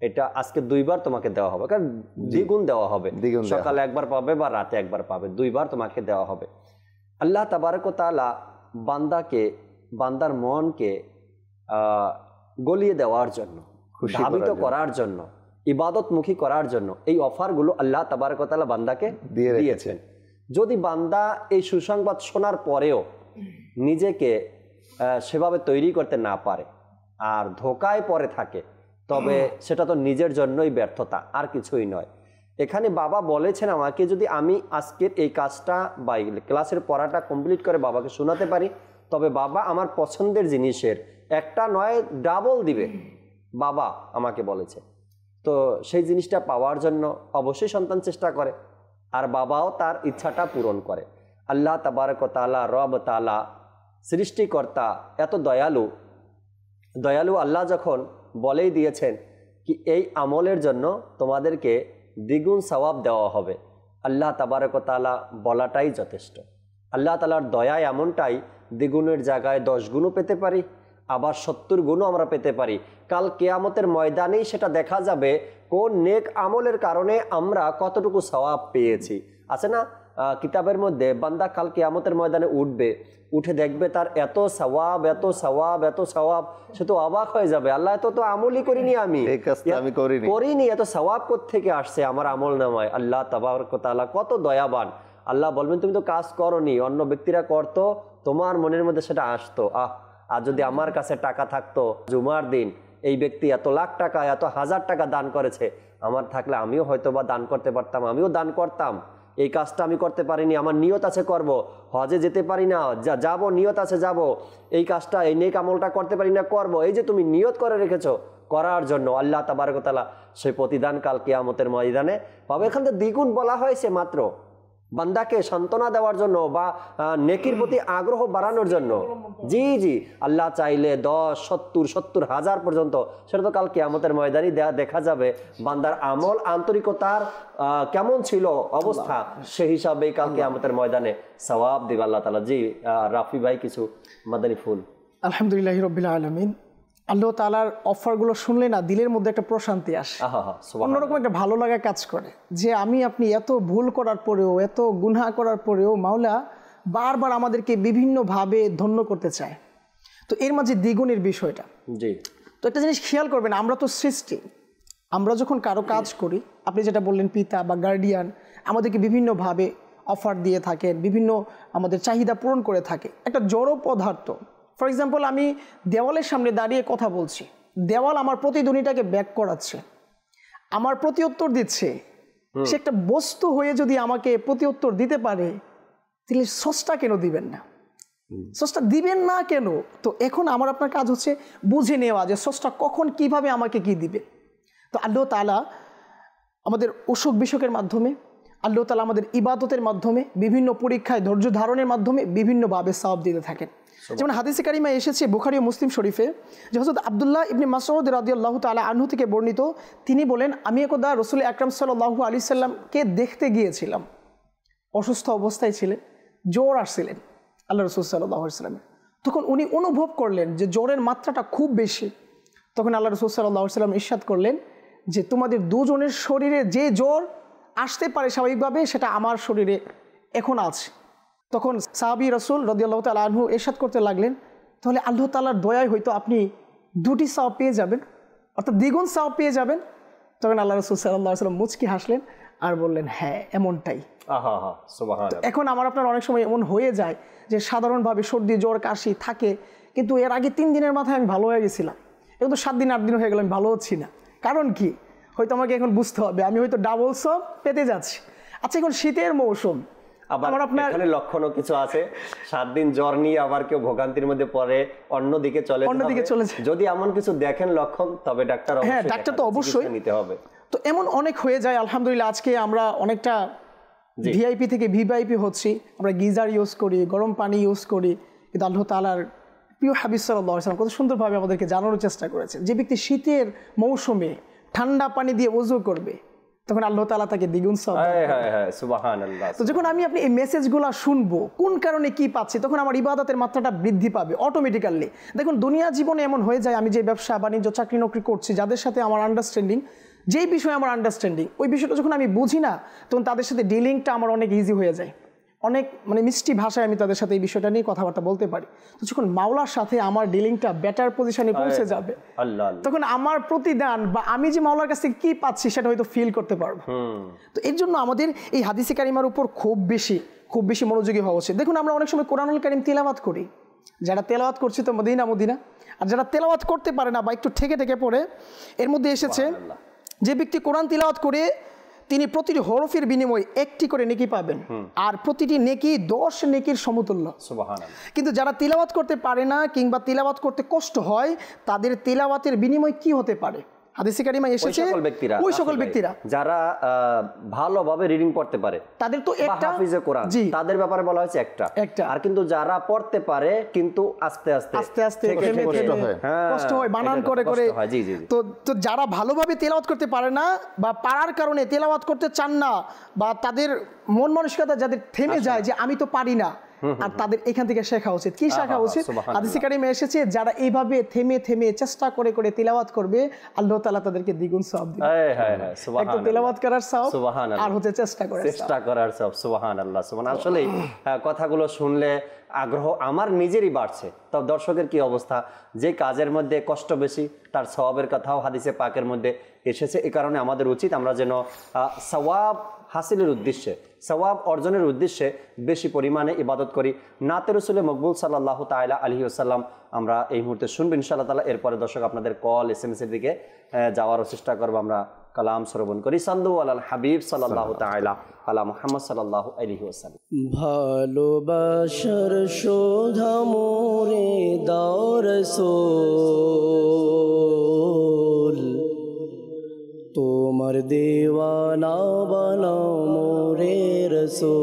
B: এটা আজকে 2 বার তোমাকে দেওয়া হবে, কারণ দ্বিগুণ দেওয়া হবে। সকালে একবার পাবে বা রাতে একবার পাবে, 2 বার তোমাকে দেওয়া হবে। আল্লাহ তাবারক ওয়া তাআলা বান্দাকে, বান্দার মনকে গলিয়ে দেওয়ার জন্য, ধাবিত করার জন্য, ইবাদতমুখী করার জন্য এই অফারগুলো আল্লাহ তাবারক ওয়া তাআলা বান্দাকে দিয়েছেন। যদি বান্দা এই সুসংবাদ শোনার পরেও নিজেকে সেভাবে তৈরি করতে না পারে আর ধোকায় পড়ে থাকে, তবে সেটা তো নিজের জন্যই ব্যর্থতা, আর কিছুই নয়। এখানে বাবা বলেছেন আমাকে, যদি আমি আজকের এই কাজটা বা ক্লাসের পড়াটা কমপ্লিট করে বাবাকে শোনাতে পারি, তবে বাবা আমার পছন্দের জিনিসের একটা নয় ডাবল দিবে, বাবা আমাকে বলেছে। তো সেই জিনিসটা পাওয়ার জন্য অবশ্যই সন্তান চেষ্টা করে, আর বাবাও তার ইচ্ছাটা পূরণ করে। আল্লাহ তাবারক ওয়া তাআলা, রব তাআলা, সৃষ্টিকর্তা এত দয়ালু, দয়ালু আল্লাহ যখন বলেই দিয়েছেন কি এই আমলের জন্য তোমাদেরকে দ্বিগুণ সওয়াব দেওয়া হবে, আল্লাহ তাবারক ওয়া তাআলা বলাটাই যথেষ্ট। আল্লাহ তাআলার দয়া এমনটাই, দ্বিগুণের জায়গায় 10 গুণও পেতে পারি, আবার 70 গুণও আমরা পেতে পারি। কাল কিয়ামতের ময়দানেই সেটা দেখা যাবে কোন নেক আমলের কারণে আমরা কতটুকু সওয়াব পেয়েছি। আছে না কিতাবের মধ্যে, বান্দা কাল কিয়ামতের ময়দানে উঠবে, উঠে দেখবে তার এত সওয়াব, এত সওয়াব, এত সওয়াব, সে তো অবাক হয়ে যাবে, আল্লাহ এত তো আমলই করিনি, আমি করিনি, এত সওয়াব কোত্থেকে আসছে আমার আমল নামায়। আল্লাহ তাবারক ওয়া তাআলা কত দয়াবান। আল্লাহ বলবেন তুমি তো কাজ করনি, অন্য ব্যক্তিরা করতো, তোমার মনের মধ্যে সেটা আসতো। আর যদি আমার কাছে টাকা থাকতো, জুমার দিন এই ব্যক্তি এত লাখ টাকা, এত হাজার টাকা দান করেছে, আমার থাকলে আমিও হয়তো বা দান করতে পারতাম, আমিও দান করতাম। এই কাজটা আমি করতে পারিনি, আমার নিয়ত আছে করব, হজে যেতে পারি না, যাব, নিয়ত আছে যাব, এই কাজটা, এই নেক আমলটা করতে পারি না, করব। এই যে তুমি নিয়ত করে রেখেছো করার জন্য, আল্লাহ তাবারক ওয়া তাআলা সেই প্রতিদান কাল কিয়ামতের ময়দানে পাবে। এখান থেকে দ্বিগুণ বলা হয়েছে মাত্র বান্দাকে সান্ত্বনা দেওয়ার জন্য বা নেকির প্রতি আগ্রহ বাড়ানোর জন্য। জি জি, আল্লাহ চাইলে 10, 70, 70,000 পর্যন্ত, সেটা তো কাল কিয়ামতের ময়দানে দেখা যাবে বান্দার আমল, আন্তরিকতার কেমন ছিল অবস্থা, সেই হিসাবে কাল কিয়ামতের ময়দানে সওয়াব দিবে আল্লাহ তাআলা। জি রাফি ভাই, কিছু মাদানী ফুল।
E: আলহামদুলিল্লাহি রাব্বিল আলামিন। আল্লাহ তাআলার অফারগুলো শুনলে না দিলের মধ্যে একটা প্রশান্তি আসে, অন্যরকম একটা ভালো লাগা কাজ করে, যে আপনি এত ভুল করার পরেও, এত গুনাহ করার পরেও মাওলা বারবার আমাদেরকে বিভিন্নভাবে ধন্য করতে চায়। তো এর মাঝে দ্বিগুণের বিষয়টা, জি, তো একটা জিনিস খেয়াল করবেন, আমরা তো সৃষ্টি, আমরা যখন কারো কাজ করি, আপনি যেটা বললেন পিতা বা গার্ডিয়ান আমাদেরকে বিভিন্নভাবে অফার দিয়ে থাকেন, বিভিন্ন আমাদের চাহিদা পূরণ করে থাকে। একটা জড় পদার্থ, ফর এক্সাম্পল আমি দেওয়ালের সামনে দাঁড়িয়ে কথা বলছি, দেওয়াল আমার প্রতিধ্বনিটাকে ব্যাক করাচ্ছে, আমার প্রতি উত্তর দিচ্ছে। সে একটা বস্তু হয়ে যদি আমাকে প্রতি উত্তর দিতে পারে, তাহলে স্রষ্টা কেন দিবেন না? স্রষ্টা দিবেন না কেন? তো এখন আমার আপনার কাজ হচ্ছে বুঝে নেওয়া যে স্রষ্টা কখন কিভাবে আমাকে কি দিবে। তো আল্লাহ তাআলা আমাদের অসুখ বিসুখের মাধ্যমে, আল্লাহ তাআলা আমাদের ইবাদতের মাধ্যমে, বিভিন্ন পরীক্ষায় ধৈর্য ধারণের মাধ্যমে বিভিন্নভাবে সওয়াব দিতে থাকেন। যেমন হাদিসে কারিমায় এসেছে বুখারী ও মুসলিম শরীফে, যে হযরত আব্দুল্লাহ ইবনে মাসউদ রাদিয়াল্লাহু তাআলা আনহু থেকে বর্ণিত, তিনি বলেন, আমি একদা রাসূল আকরাম সাল্লাল্লাহু আলাইহি সাল্লামকে দেখতে গিয়েছিলাম, অসুস্থ অবস্থায় ছিলেন, জ্বর আসছিলেন আল্লাহ রাসূল সাল্লাল্লাহু আলাইহি সাল্লামের। তখন উনি অনুভব করলেন যে জ্বরের মাত্রাটা খুব বেশি। তখন আল্লাহ রাসূল সাল্লাল্লাহু আলাইহি সাল্লাম ইরশাদ করলেন যে তোমাদের দুজনের শরীরে যে জ্বর আসতে পারে স্বাভাবিকভাবে, সেটা আমার শরীরে এখন আছে। তখন সাহাবী রাসূল রাদিয়াল্লাহু তাআলা আনহু ইরশাদ করতে লাগলেন, তাহলে আল্লাহ তাআলার দয়ায় হয়তো আপনি 2টি সওয়াব পেয়ে যাবেন, অর্থাৎ দ্বিগুণ সওয়াব পেয়ে যাবেন। তখন আল্লাহ রাসূল সাল্লাল্লাহু আলাইহি ওয়াসাল্লাম মুচকি হাসলেন আর বললেন হ্যাঁ এমনটাই।
B: আহা হা সুবহানাল্লাহ।
E: এখন আমার আপনার অনেক সময় এমন হয়ে যায় যে সাধারণভাবে সর্দি জ্বর কাশি থাকে, কিন্তু এর আগে 3 দিনের মাথায় আমি ভালো হয়ে গেছিলাম, এখন তো 7 দিন 8 দিন হয়ে গেল আমি ভালো হচ্ছি না। কারণ কি? হয়তো আমাকে এখন বুঝতে হবে আমি হয়তো ডাবল সব পেতে যাচ্ছি। আচ্ছা, এখন শীতের মৌসুম,
B: আবার এখানে লক্ষণও কিছু আছে। 7 দিন জ্বর নিয়ে আবার কেউ ভোগান্তির মধ্যে পড়ে অন্যদিকে চলে যায়। যদি এমন কিছু দেখেন লক্ষণ, তবে ডাক্তার
E: হ্যাঁ ডাক্তার তো অবশ্যই
B: নিতে হবে।
E: তো এমন অনেক হয়ে যায়। আলহামদুলিল্লাহ আজকে আমরা অনেকটা ভিআইপি থেকে ভিভিআইপি হচ্ছি, আমরা গিজার ইউজ করি, গরম পানি ইউজ করি, কিন্তু আল্লাহ তাআলার প্রিয় হাবিব সাল্লাল্লাহু আলাইহি ওয়াসাল্লাম কত সুন্দরভাবে আমাদেরকে জানানোর চেষ্টা করেছেন যে ব্যক্তি শীতের মৌসুমে ঠান্ডা পানি দিয়ে ওযু করবে তখন আল্লাহ তাআলা তাকে দ্বিগুণ সওয়াব দেন।
B: সুবহানাল্লাহ।
E: তো যখন আমি আপনি এই মেসেজগুলো শুনবো কোন কারণে কি পাচ্ছি, তখন আমার ইবাদতের মাত্রাটা বৃদ্ধি পাবে অটোমেটিক্যালি। দেখুন দুনিয়া জীবনে এমন হয়ে যায়, আমি যে ব্যবসা বাণিজ্য চাকরি নকরি করছি, যাদের সাথে আমার আন্ডারস্ট্যান্ডিং, যেই বিষয়ে আমার আন্ডারস্ট্যান্ডিং, ওই বিষয়টা যখন আমি বুঝি না, তখন তাদের সাথে ডিলিংটা আমার অনেক ইজি হয়ে যায়। অনেক মিষ্টি ভাষায় আমি তাদের সাথে এই বিষয়টা নিয়ে কথাবার্তা বলতে পারি। তো যখন মাওলার সাথে আমার ডিলিংটা বেটার পজিশনে পৌঁছে যাবে, তখন আমার প্রতিদান বা আমি যে মাওলার কাছ থেকে কি পাচ্ছি সেটা হয়তো ফিল করতে পারবো। তো এর জন্য আমাদের এই হাদিসে কারিমার উপর খুব বেশি মনোযোগী হওয়া উচিত। দেখুন আমরা অনেক সময় কোরআনুল কারীম তিলাওয়াত করি, যারা তেলাওয়াত করছে তো মদিনা, আর যারা তেলাওয়াত করতে পারে না বা একটু ঠেকে পড়ে, এর মধ্যে এসেছে যে ব্যক্তি কোরআন তিলাওয়াত করে তিনি প্রতিটি হরফের বিনিময়ে 1টি করে নেকি পাবেন, আর প্রতিটি নেকি 10 নেকির সমতুল্য। সুবহানাল্লাহ। কিন্তু যারা তিলাওয়াত করতে পারে না কিংবা তিলাওয়াত করতে কষ্ট হয়, তাদের তিলাওয়াতের বিনিময় কি হতে পারে? হাদিসে কারিমায় এসেছে ওই সকল ব্যক্তিরা
B: যারা ভালোভাবে রিডিং পড়তে পারে, তাদের তো একটা হাফিজে কোরআন, তাদের ব্যাপারে বলা হয়েছে একটা। আর কিন্তু যারা পড়তে পারে কিন্তু আস্তে আস্তে
E: কষ্ট হয়, বানান করে। তো যারা ভালোভাবে তেলাওয়াত করতে পারে না বা পারার কারণে তেলাওয়াত করতে চান না, বা তাদের মন মানসিকতা যাদের থেমে যায় যে আমি তো পারি না, আর তাদের এখান থেকে শেখা উচিত। কি শেখা উচিত? হাদিসে কারিমে এসেছে যারা এইভাবে থেমে চেষ্টা করে তিলাওয়াত করবে, আল্লাহ তাআলা তাদেরকে দ্বিগুণ সওয়াব দিবেন। একটু তিলাওয়াত করার সওয়াব আর হতে চেষ্টা করার
B: সওয়াব। সুবহানাল্লাহ। আসলে কথাগুলো শুনলে আগ্রহ আমার নিজেরই বাড়ছে। তবে দর্শকের কি অবস্থা? যে কাজের মধ্যে কষ্ট বেশি তার সওয়াবের কথাও হাদিসে পাকের মধ্যে এসেছে। এই কারণে আমাদের উচিত আমরা যেন সওয়াব হাসিলের উদ্দেশ্যে, সওয়াব অর্জনের উদ্দেশ্যে বেশি পরিমাণে ইবাদত করি। নাতে রাসূলে মকবুল সাল্লাল্লাহু তাআলা আলাইহি ওয়াসাল্লাম আমরা এই মুহূর্তে শুনবো ইনশাআল্লাহ তাআলা। এরপরে দর্শক আপনাদের কল SMS এর দিকে যাওয়ারও চেষ্টা করবো। আমরা কালাম শ্রবণ করি। সাল্লু আলাল হাবিব সাল্লাল্লাহু তাআলা আলা মুহাম্মদ সাল্লাল্লাহু আলাইহি ওয়াসাল্লাম।
A: ভালোবাসার শোধা মোরে দাও রাসূল, তোমার দেওয়ানা বানাও মোরে রাসূল।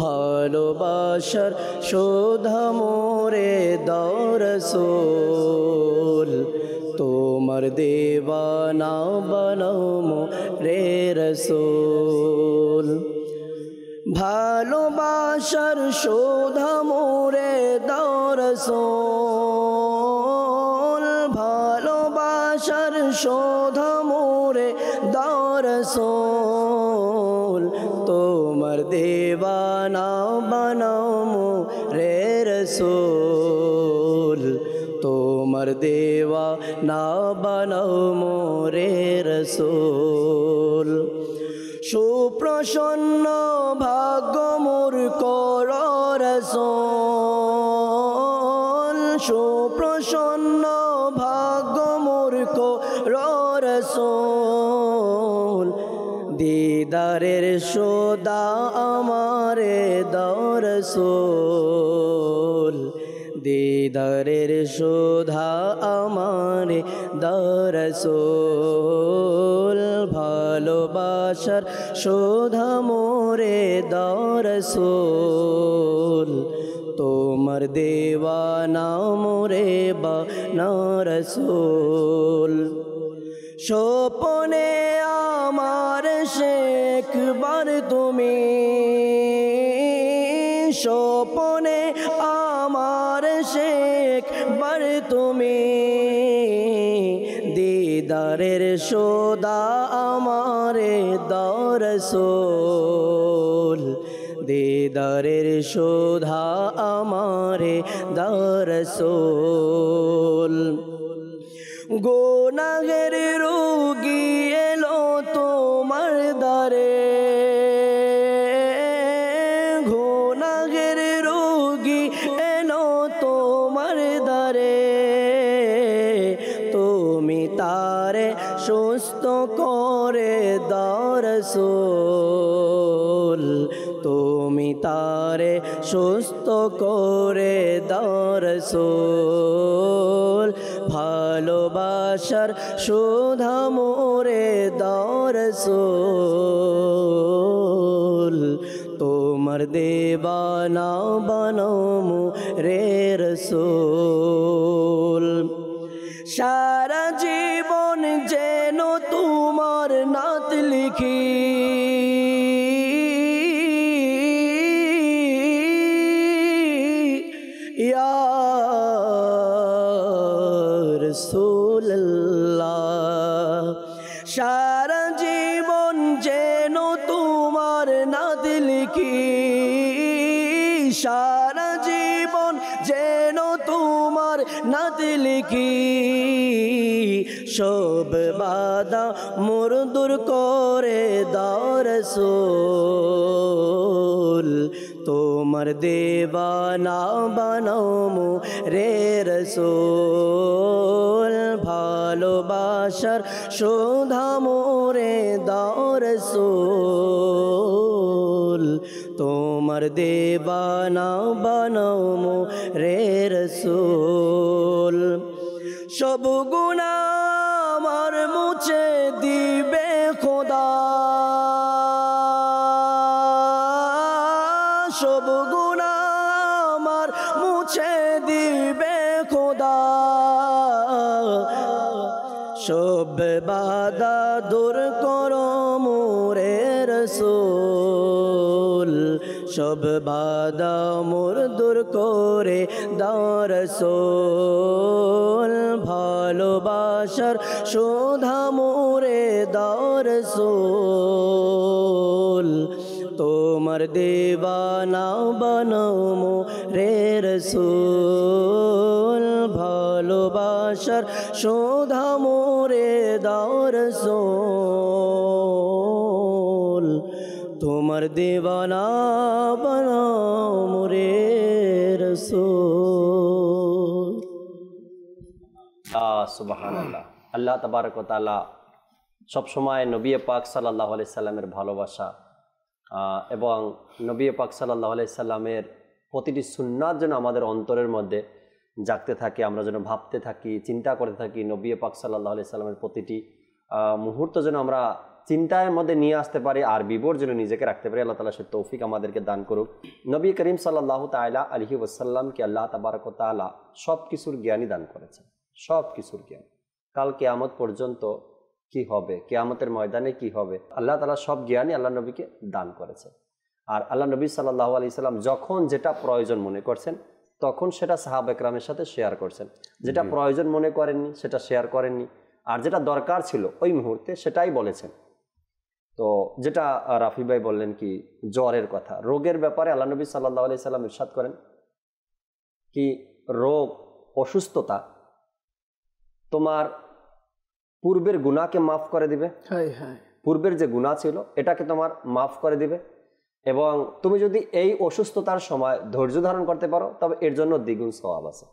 A: ভালোবাসার শোধা মোরে দাও রাসূল, তোমার দেওয়ানা বানাও মোরে রাসূল। ভালোবাসার শোধা মোরে দাও রাসূল, ভালোবাসার শোধা মোরে দাও রাসূল, তোমার দেওয়ানা বানাও মোরে রাসূল, তোমার দেওয়ানা বানাও মোরে রাসূল। সুপ্রসন্ন ভাগ্য মোর কর রাসূল, সুপ্রসন্ন ভাগ্য মোর কর রাসূল। দিদারের সদা আমারে দাও রাসূল, দিদারের শোধা আমারে দাও রাসূল। ভালোবাসার শোধা মোরে দাও রাসূল, তোমার দেওয়ানা মোরে বানাও রাসূল। স্বপ্নে আমার শেখবার তুমি, স্বপ্নে আমার শেখবার তুমি, দিদারের সদা আমারে দাও রাসূল, দিদারের শোধা আমারে দাও রাসূল। গুনাহের রোগী এলো তো রসূল তুমি তারে সুস্থ করে দাও রসূল ভালোবাসার সুধা মোরে দাও রসূল তোমার দেবানা বানাও মোরে রসূল সারা জীবন যেন তোমার নাত লিখি ইয়া রাসূলুল্লাহ সারা জীবন যেন তোমার নাত লিখি সারা জীবন যেন তোমার নাত লিখি সব বাধা মোর দূর করে দাও রসূল তোমার দেবানা বানাও মোরে রসূল ভালোবাসার সুধা মোরে দাও রসূল তোমার দেবানা বানাও মোরে রসূল সব গুনাহ আমার মুছে দিবে খোদা সব গুনাহ আমার মুছে দিবে খোদা সব বাধা দূর করো মোরে রসূল সব বাধা মোর দূর করে দাও রসূল ভালোবাসার সুধা মোরে দাও রসূল তোমার দেবানা বানাও মোরে রসূল ভালোবাসার সুধা মোরে দাও রসূল তোমার দেবানা বানাও মোরে রসূল
B: সুবহানাল্লাহ। আল্লাহ তাবারক ওয়া তাআলা সবসময় নবী পাক সাল্লাল্লাহু আলাইহি সাল্লামের ভালোবাসা এবং নবী পাক সাল্লাল্লাহু আলাইহি সাল্লামের প্রতিটি সুন্নাত যেন আমাদের অন্তরের মধ্যে জাগতে থাকে, আমরা যেন ভাবতে থাকি, চিন্তা করতে থাকি। নবী পাক সাল্লাল্লাহু আলাইহি সাল্লামের প্রতিটি মুহূর্ত যেন আমরা চিন্তার মধ্যে নিয়ে আসতে পারি আর বিবর যেন নিজেকে রাখতে পারি। আল্লাহ তাআলা সে তৌফিক আমাদেরকে দান করুক। নবী করিম সাল্লাল্লাহু তাআলা আলাইহি ওয়াসাল্লামকে আল্লাহ তাবারক ওয়া তাআলা সব কিছুর জ্ঞানী দান করেছেন, সব কিছুর জ্ঞান। কাল কিয়ামত পর্যন্ত কি হবে, কিয়ামতের ময়দানে কি হবে, আল্লাহ তাআলা সব জ্ঞানই আল্লাহ নবীকে দান করেছে। আর আল্লাহ নবী সাল্লাল্লাহু আলাইহি সাল্লাম যখন যেটা প্রয়োজন মনে করছেন তখন সেটা সাহাবা একরামের সাথে শেয়ার করছেন, যেটা প্রয়োজন মনে করেননি সেটা শেয়ার করেননি, আর যেটা দরকার ছিল ওই মুহূর্তে সেটাই বলেছেন। তো যেটা রাফি ভাই বললেন কি জ্বরের কথা, রোগের ব্যাপারে আল্লাহ নবী সাল্লাল্লাহু আলাইহি সাল্লাম ইরশাদ করেন কি রোগ অসুস্থতা তোমার পূর্বের গুনাহকে মাফ করে দিবে, পূর্বের যে গুনাহ ছিল এটাকে তোমার মাফ করে দিবে, এবং তুমি যদি এই অসুস্থতার সময় ধৈর্য ধারণ করতে পারো তবে এর জন্য দ্বিগুণ সওয়াব আছে।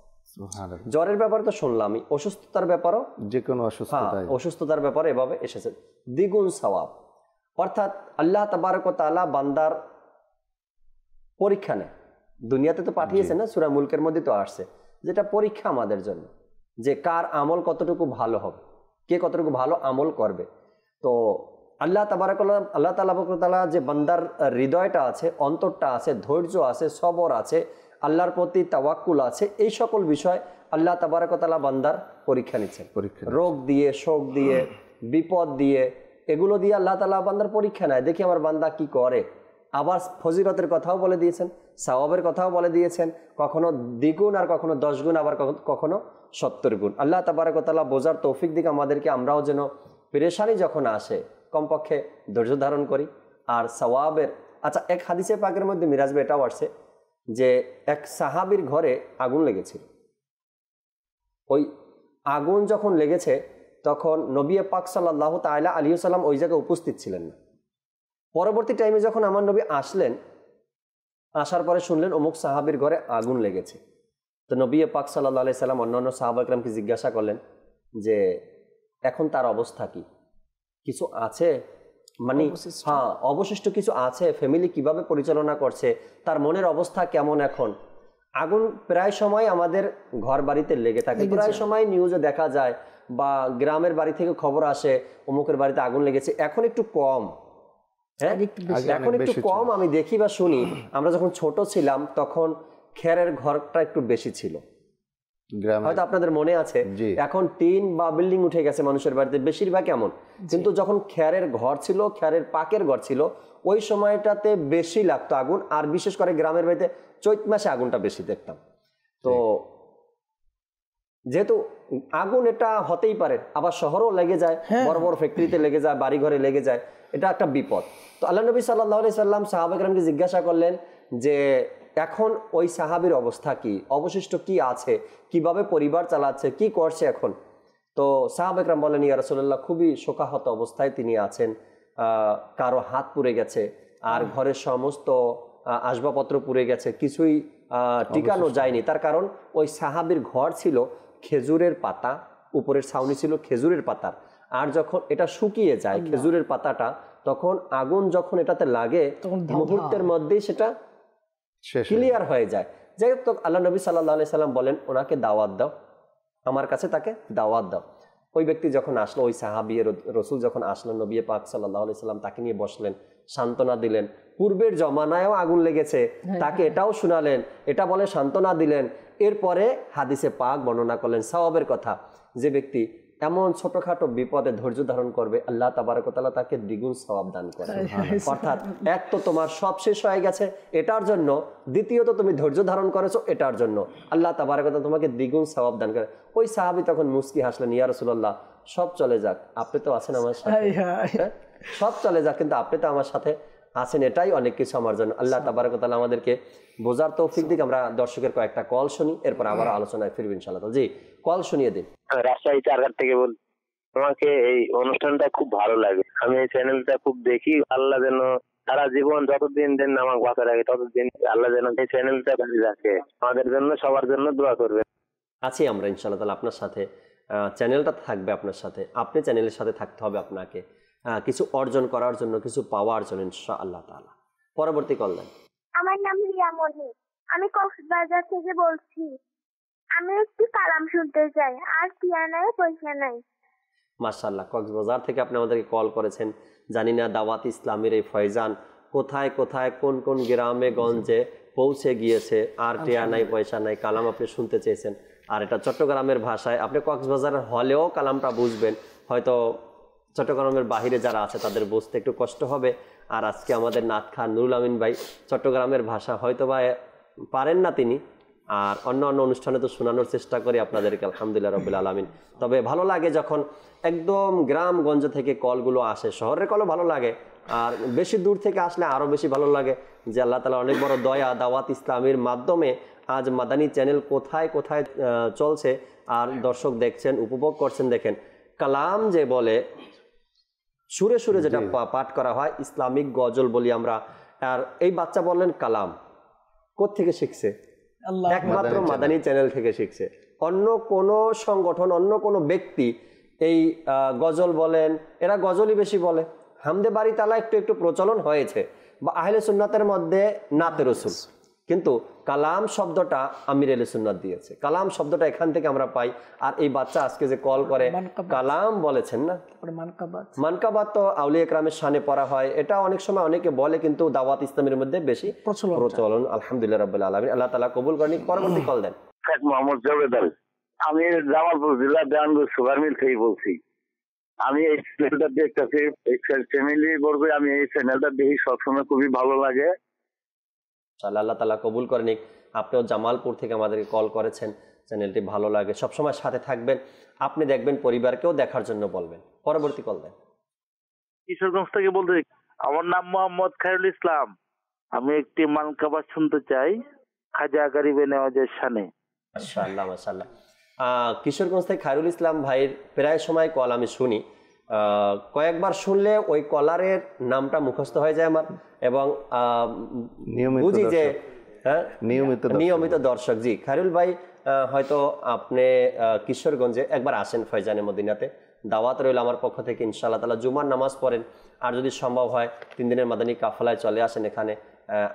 B: জ্বরের ব্যাপারে তো শুনলামই, অসুস্থতার ব্যাপারও
D: যে কোনো
B: অসুস্থতার ব্যাপারে এভাবে এসেছে দ্বিগুণ সওয়াব। অর্থাৎ আল্লাহ তাবারক ওয়া তাআলা বান্দার পরীক্ষা নেয়, দুনিয়াতে তো পাঠিয়েছে না, সূরা মুলকের মধ্যে তো আসছে যেটা পরীক্ষা আমাদের জন্য, যে কার আমল কতটুকু ভালো হবে, কে কতটুকু ভালো আমল করবে। তো আল্লাহ তাআলা যে বান্দার হৃদয়টা আছে, অন্তরটা আছে, ধৈর্য আছে, সবর আছে, আল্লাহর প্রতি তাওয়াক্কুল আছে, এই সকল বিষয় আল্লাহ তাবারক ওয়া তাআলা বান্দার পরীক্ষা নিচ্ছেন। রোগ দিয়ে, শোক দিয়ে, বিপদ দিয়ে, এগুলো দিয়ে আল্লাহ তাআলা বান্দার পরীক্ষা নেয়, দেখি আমার বান্দা কি করে। আবার ফজিলতের কথাও বলে দিয়েছেন, সওয়াবের কথাও বলে দিয়েছেন, কখনো দ্বিগুণ আর কখনো 10 গুণ, আবার কখনো 70 গুণ। আল্লাহ তাবারক ওয়া তাআলা বোঝার তৌফিক দিক আমাদেরকে, আমরাও যেন পেরেশানি যখন আসে কমপক্ষে ধৈর্য ধারণ করি আর সওয়াবের। আচ্ছা, এক হাদিসে পাকের মধ্যে মিরাজ ভাই এটাও আসছে যে এক সাহাবীর ঘরে আগুন লেগেছিল। ওই আগুন যখন লেগেছে তখন নবী পাক সাল্লাল্লাহু তাআলা আলাইহি ওয়াসাল্লাম ওই জায়গায় উপস্থিত ছিলেন না। পরবর্তী টাইমে যখন আমার নবী আসলেন, আসার পরে শুনলেন অমুক সাহাবীর ঘরে আগুন লেগেছে। তো নবী পাক সাল্লাল্লাহু আলাইহি সাল্লাম অন্যান্য সাহাবা একরামকে জিজ্ঞাসা করলেন যে এখন তার অবস্থা কি, কিছু আছে? মানে হ্যাঁ অবশিষ্ট কিছু আছে, ফ্যামিলি কিভাবে পরিচালনা করছে, তার মনের অবস্থা কেমন এখন। আগুন প্রায় সময় আমাদের ঘর বাড়িতে লেগে থাকে, প্রায় সময় নিউজে দেখা যায় বা গ্রামের বাড়ি থেকে খবর আসে অমুকের বাড়িতে আগুন লেগেছে। এখন একটু কম, হ্যাঁ এখন একটু কম আমি দেখি বা শুনি। আমরা যখন ছোট ছিলাম তখন খেরের ঘরটা একটু বেশি ছিল, হয়তো আপনাদের মনে আছে। এখন টিন বা বিল্ডিং উঠে গেছে মানুষের বাড়িতে বেশিরভাগ এমন, কিন্তু যখন খেরের ঘর ছিল, খেরের পাকের ঘর ছিল, ওই সময়টাতে বেশি লাগতো আগুন। আর বিশেষ করে গ্রামের বাড়িতে চৈত মাসে আগুনটা বেশি দেখতাম। তো যেহেতু আগুন এটা হতেই পারে, আবার শহরও লেগে যায়, বড় বড় ফ্যাক্টরিতে লেগে যায়, বাড়ি ঘরে লেগে যায়, এটা একটা বিপদ। তো আল্লাহ নবী সাল্লাল্লাহু আলাইহি সাল্লাম সাহাবা কেরামকে জিজ্ঞাসা করলেন যে এখন ওই সাহাবীর অবস্থা কি, অবশিষ্ট কি আছে, কিভাবে পরিবার চালাচ্ছে, কি করছে এখন। তো সাহাবা কেরাম বলেন, ইয়া রাসূলুল্লাহ, খুবই শোকাহত অবস্থায় তিনি আছেন, কারো হাত পুড়ে গেছে, আর ঘরের সমস্ত আসবাবপত্র পুড়ে গেছে, কিছুই টিকানো যায়নি। তার কারণ ওই সাহাবীর ঘর ছিল খেজুরের পাতা, উপরের ছাউনি ছিল খেজুরের পাতার, আর যখন এটা শুকিয়ে যায় খেজুরের পাতাটা, তখন আগুন যখন এটাতে লাগে মুহূর্তের মধ্যেই সেটা ক্লিয়ার হয়ে যায়। যাই হোক, তো আল্লাহ নবী সাল্লাল্লাহু আলাইহি সাল্লাম বলেন, ওনাকে দাওয়াত দাও, আমার কাছে তাকে দাওয়াত দাও। ওই ব্যক্তি যখন আসলো, ওই সাহাবী রসুল যখন আসলেন, নবী পাক সাল্লাল্লাহু আলাইহি সাল্লাম তাকে নিয়ে বসলেন, সান্ত্বনা দিলেন। পূর্বের জমানায়ও আগুন লেগেছে, তাকে এটাও শোনালেন, এটা বলে সান্ত্বনা দিলেন। এরপরে হাদিসে পাক বর্ণনা করলেন সওয়াবের কথা, যে ব্যক্তি এমন ছোটখাটো বিপদে ধৈর্য ধারণ করবে, আল্লাহ তাবারক ওয়া তাআলা তাকে দ্বিগুণ সওয়াব দান করেন। অর্থাৎ এক তো তোমার সব শেষ হয়ে গেছে এটার জন্য, দ্বিতীয়ত তুমি ধৈর্য ধারণ করেছো এটার জন্য, আল্লাহ তাবারক ওয়া তাআলা তোমাকে দ্বিগুণ সওয়াব দান করে। ওই সাহাবী তখন মুস্কি হাসলেন, ইয়া রাসূলুল্লাহ, সব চলে যাক, আপনি তো আছেন আমার সাথে, সব চলে যাক, কিন্তু আপনি তো আমার সাথে আছেন, এটাই অনেক কিছু আমার জন্য। আল্লাহ তাবারক ওয়া তাআলা আমাদেরকে বোঝার তৌফিক দিক। আমরা দর্শকের কয়েকটা কল শুনি, এরপর আবার আলোচনায় ফিরবো ইনশাআল্লাহ। জি, কল শুনিয়ে দিন।
F: রাজশাহী চারঘাট থেকে বল। আমাকে এই অনুষ্ঠানটা খুব ভালো লাগে, আমি এই চ্যানেলটা খুব দেখি। আল্লাহ যেন সারা জীবন যতদিন দিন আমাকে বাঁচা রাখে, ততদিন আল্লাহ যেন এই চ্যানেলটা ভালো রাখে। আমাদের জন্য, সবার জন্য দোয়া করবেন।
B: আছি আমরা ইনশাআল্লাহ তাআলা আপনার সাথে, চ্যানেলটা থাকবে আপনার সাথে, আপনি চ্যানেলের সাথে থাকতে হবে আপনাকে, কিছু অর্জন করার জন্য, কিছু পাওয়ার জন্য ইনশাআল্লাহ তাআলা। পরবর্তী কল দেন।
G: আমার নাম রিয়ামণি, আমি কক্সবাজার থেকে বলছি। আমি একটু কালাম শুনতে চাই, আর পিয়ানোয় পয়সা নাই।
B: মাশাআল্লাহ, কক্সবাজার থেকে আপনি আমাদেরকে কল করেছেন। জানি না দাওয়াত ইসলামের এই ফয়জান কোথায় কোথায় কোন কোন গ্রামে গঞ্জে পৌঁছে গিয়েছে। আর টিয়া নাই, পয়সা নাই, কালাম আপনি শুনতে চেয়েছেন। আর এটা চট্টগ্রামের ভাষায়, আপনি কক্সবাজারের হলেও কালামটা বুঝবেন, হয়তো চট্টগ্রামের বাহিরে যারা আছে তাদের বুঝতে একটু কষ্ট হবে। আর আজকে আমাদের নাথ খান নুরুল আমিন ভাই চট্টগ্রামের ভাষা হয়তো বা পারেন না তিনি, আর অন্য অন্য অনুষ্ঠানে তো শোনানোর চেষ্টা করি আপনাদেরকে, আলহামদুলিল্লাহ রাব্বিল আলামিন। তবে ভালো লাগে যখন একদম গ্রামগঞ্জ থেকে কলগুলো আসে, শহরের কলও ভালো লাগে, আর বেশি দূর থেকে আসলে আরও বেশি ভালো লাগে যে আল্লাহ তাআলা অনেক বড় দয়া, দাওয়াত ইসলামের মাধ্যমে আজ মাদানী চ্যানেল কোথায় কোথায় চলছে, আর দর্শক দেখছেন, উপভোগ করছেন। দেখেন, কালাম যে বলে সুরে সুরে যেটা পাঠ করা হয়, ইসলামিক গজল বলি আমরা। আর এই বাচ্চা বললেন কালাম কোত্থেকে শিখছে? একমাত্র মাদানী চ্যানেল থেকে শিখছে। অন্য কোনো সংগঠন, অন্য কোনো ব্যক্তি এই গজল বলেন, এরা গজলই বেশি বলে। হামদে বাড়ি তালা একটু একটু প্রচলন হয়েছে, বা আহলে সুন্নাতের মধ্যে নাতে রসুল, কিন্তু কালাম শব্দটা আমির আহলে সুন্নাত দিয়েছে। কালাম শব্দটা এখান থেকে আমরা পাই। আর এই বাচ্চা আজকে যে কল করে কালাম বলেছেন না, মানকাবাত তো আউলিয়া ইকরামের শানে পড়া হয়, এটা অনেক সময় অনেকে বলে, কিন্তু দাওয়াত ইসলামের মধ্যে বেশি প্রচলন। আলহামদুলিল্লাহ রাব্বিল আলামিন, আল্লাহ তাআলা কবুল করেন। পরবর্তী কল দেন।
F: মোহাম্মদ জাবেদাল, আমি জামালপুর জেলা দেওয়ানগঞ্জ সুগার মিল থেকে বলছি। আমি এই চ্যানেলটা দেখতেছি, ফ্যামিলি বলবে, আমি এই চ্যানেলটা দেখি সবসময়, খুবই ভালো লাগে।
B: আল্লাহ তাআলা কবুল করেন। আপনিও জামালপুর থেকে আমাদেরকে কল করেছেন, চ্যানেলটি ভালো লাগে, সবসময় সাথে থাকবেন, আপনি দেখবেন, পরিবারকেও দেখার জন্য বলবেন। পরবর্তী কল দেন।
H: কিশোরগঞ্জ থেকে বলতে, আমার নাম মোহাম্মদ খায়রুল ইসলাম, আমি একটি মানকাবাত শুনতে চাই খাজা গরিবে নেওয়াজের শানে।
B: মাশাআল্লাহ মাশাআল্লাহ। কিশোরগঞ্জ থেকে খায়রুল ইসলাম ভাইয়ের প্রায় সময় কল আমি শুনি, কয়েকবার শুনলে ওই কলারের নামটা মুখস্থ হয়ে যায় আমার, এবং বুঝি যে নিয়মিত দর্শক। জি, খায়রুল ভাই, হয়তো আপনি কিশোরগঞ্জে একবার আসেন ফয়জানে মদিনাতে, দাওয়াত রইল আমার পক্ষ থেকে ইনশাআল্লাহ তাআলা। জুমার নামাজ পড়েন, আর যদি সম্ভব হয় 3 দিনের মাদানী কাফেলায় চলে আসেন এখানে,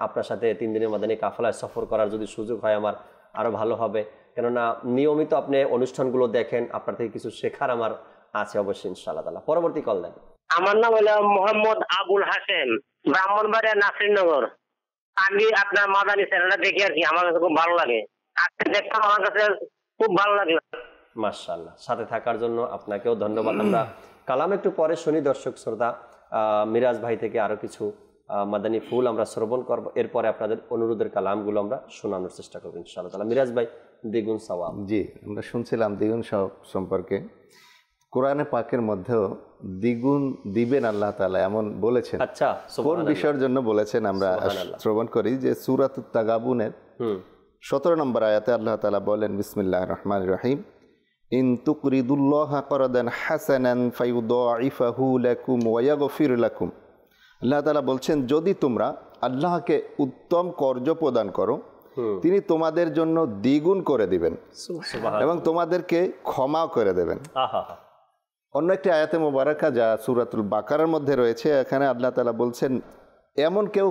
B: আপনার সাথে 3 দিনের মাদানী কাফেলায় সফর করার যদি সুযোগ হয় আমার আরও ভালো হবে, কেননা নিয়মিত আপনি অনুষ্ঠানগুলো দেখেন, আপনার থেকে কিছু শেখার আমার আছে অবশ্যই ইনশাআল্লাহ তাআলা। পরবর্তী কল দেন।
F: আমার নাম হলো মোহাম্মদ আবুল হাসেম, ব্রাহ্মণবাড়িয়া নাসিরনগর। আমি আপনার মাদানী চ্যানেলটা দেখি আর কি, আমার কাছে খুব ভালো লাগে। আজকে দেখলাম, আমার কাছে খুব ভালো লাগলো।
B: মাশাআল্লাহ, সাথে থাকার জন্য আপনাকেও ধন্যবাদ। আমরা কালাম একটু পরে শুনি দর্শক শ্রোতা, মিরাজ ভাই থেকে আরো কিছু মাদানী ফুল আমরা শ্রবণ করব, এরপরে আপনাদের অনুরোধের কালামগুলো আমরা শোনানোর চেষ্টা করব ইনশাআল্লাহ তাআলা। মিরাজ ভাই, দ্বিগুণ সওয়াব।
D: জি, আমরা শুনছিলাম দ্বিগুণ সওয়াব সম্পর্কে। কোরআনে পাকের মধ্যেও দ্বিগুণ দিবেন আল্লাহ তাআলা এমন বলেছেন।
B: আচ্ছা,
D: কোন বিষয়ের জন্য বলেছেন আমরা শ্রবণ করি যে সূরাতুত তাগাবুনের 17 নম্বর আয়াতে আল্লাহ তাআলা বলেন, বিসমিল্লাহির রহমানির রহিম, ইন তুকরিদুল্লাহা করদান হাসানান ফায়ুদাইফাহু লাকুম ওয়া ইয়াগফির লাকুম। আল্লাহ তাআলা বলছেন, যদি তোমরা আল্লাহকে উত্তম কর্জ প্রদান করো, তিনি তোমাদের জন্য দ্বিগুণ করে দিবেন এবং তোমাদেরকে ক্ষমাও করে দেবেন। অন্য একটি আয়াতে মোবারকা যা সূরাতুল বাকারার মধ্যে রয়েছে, এখানে আল্লাহ তাআলা বলছেন, এমন কেউ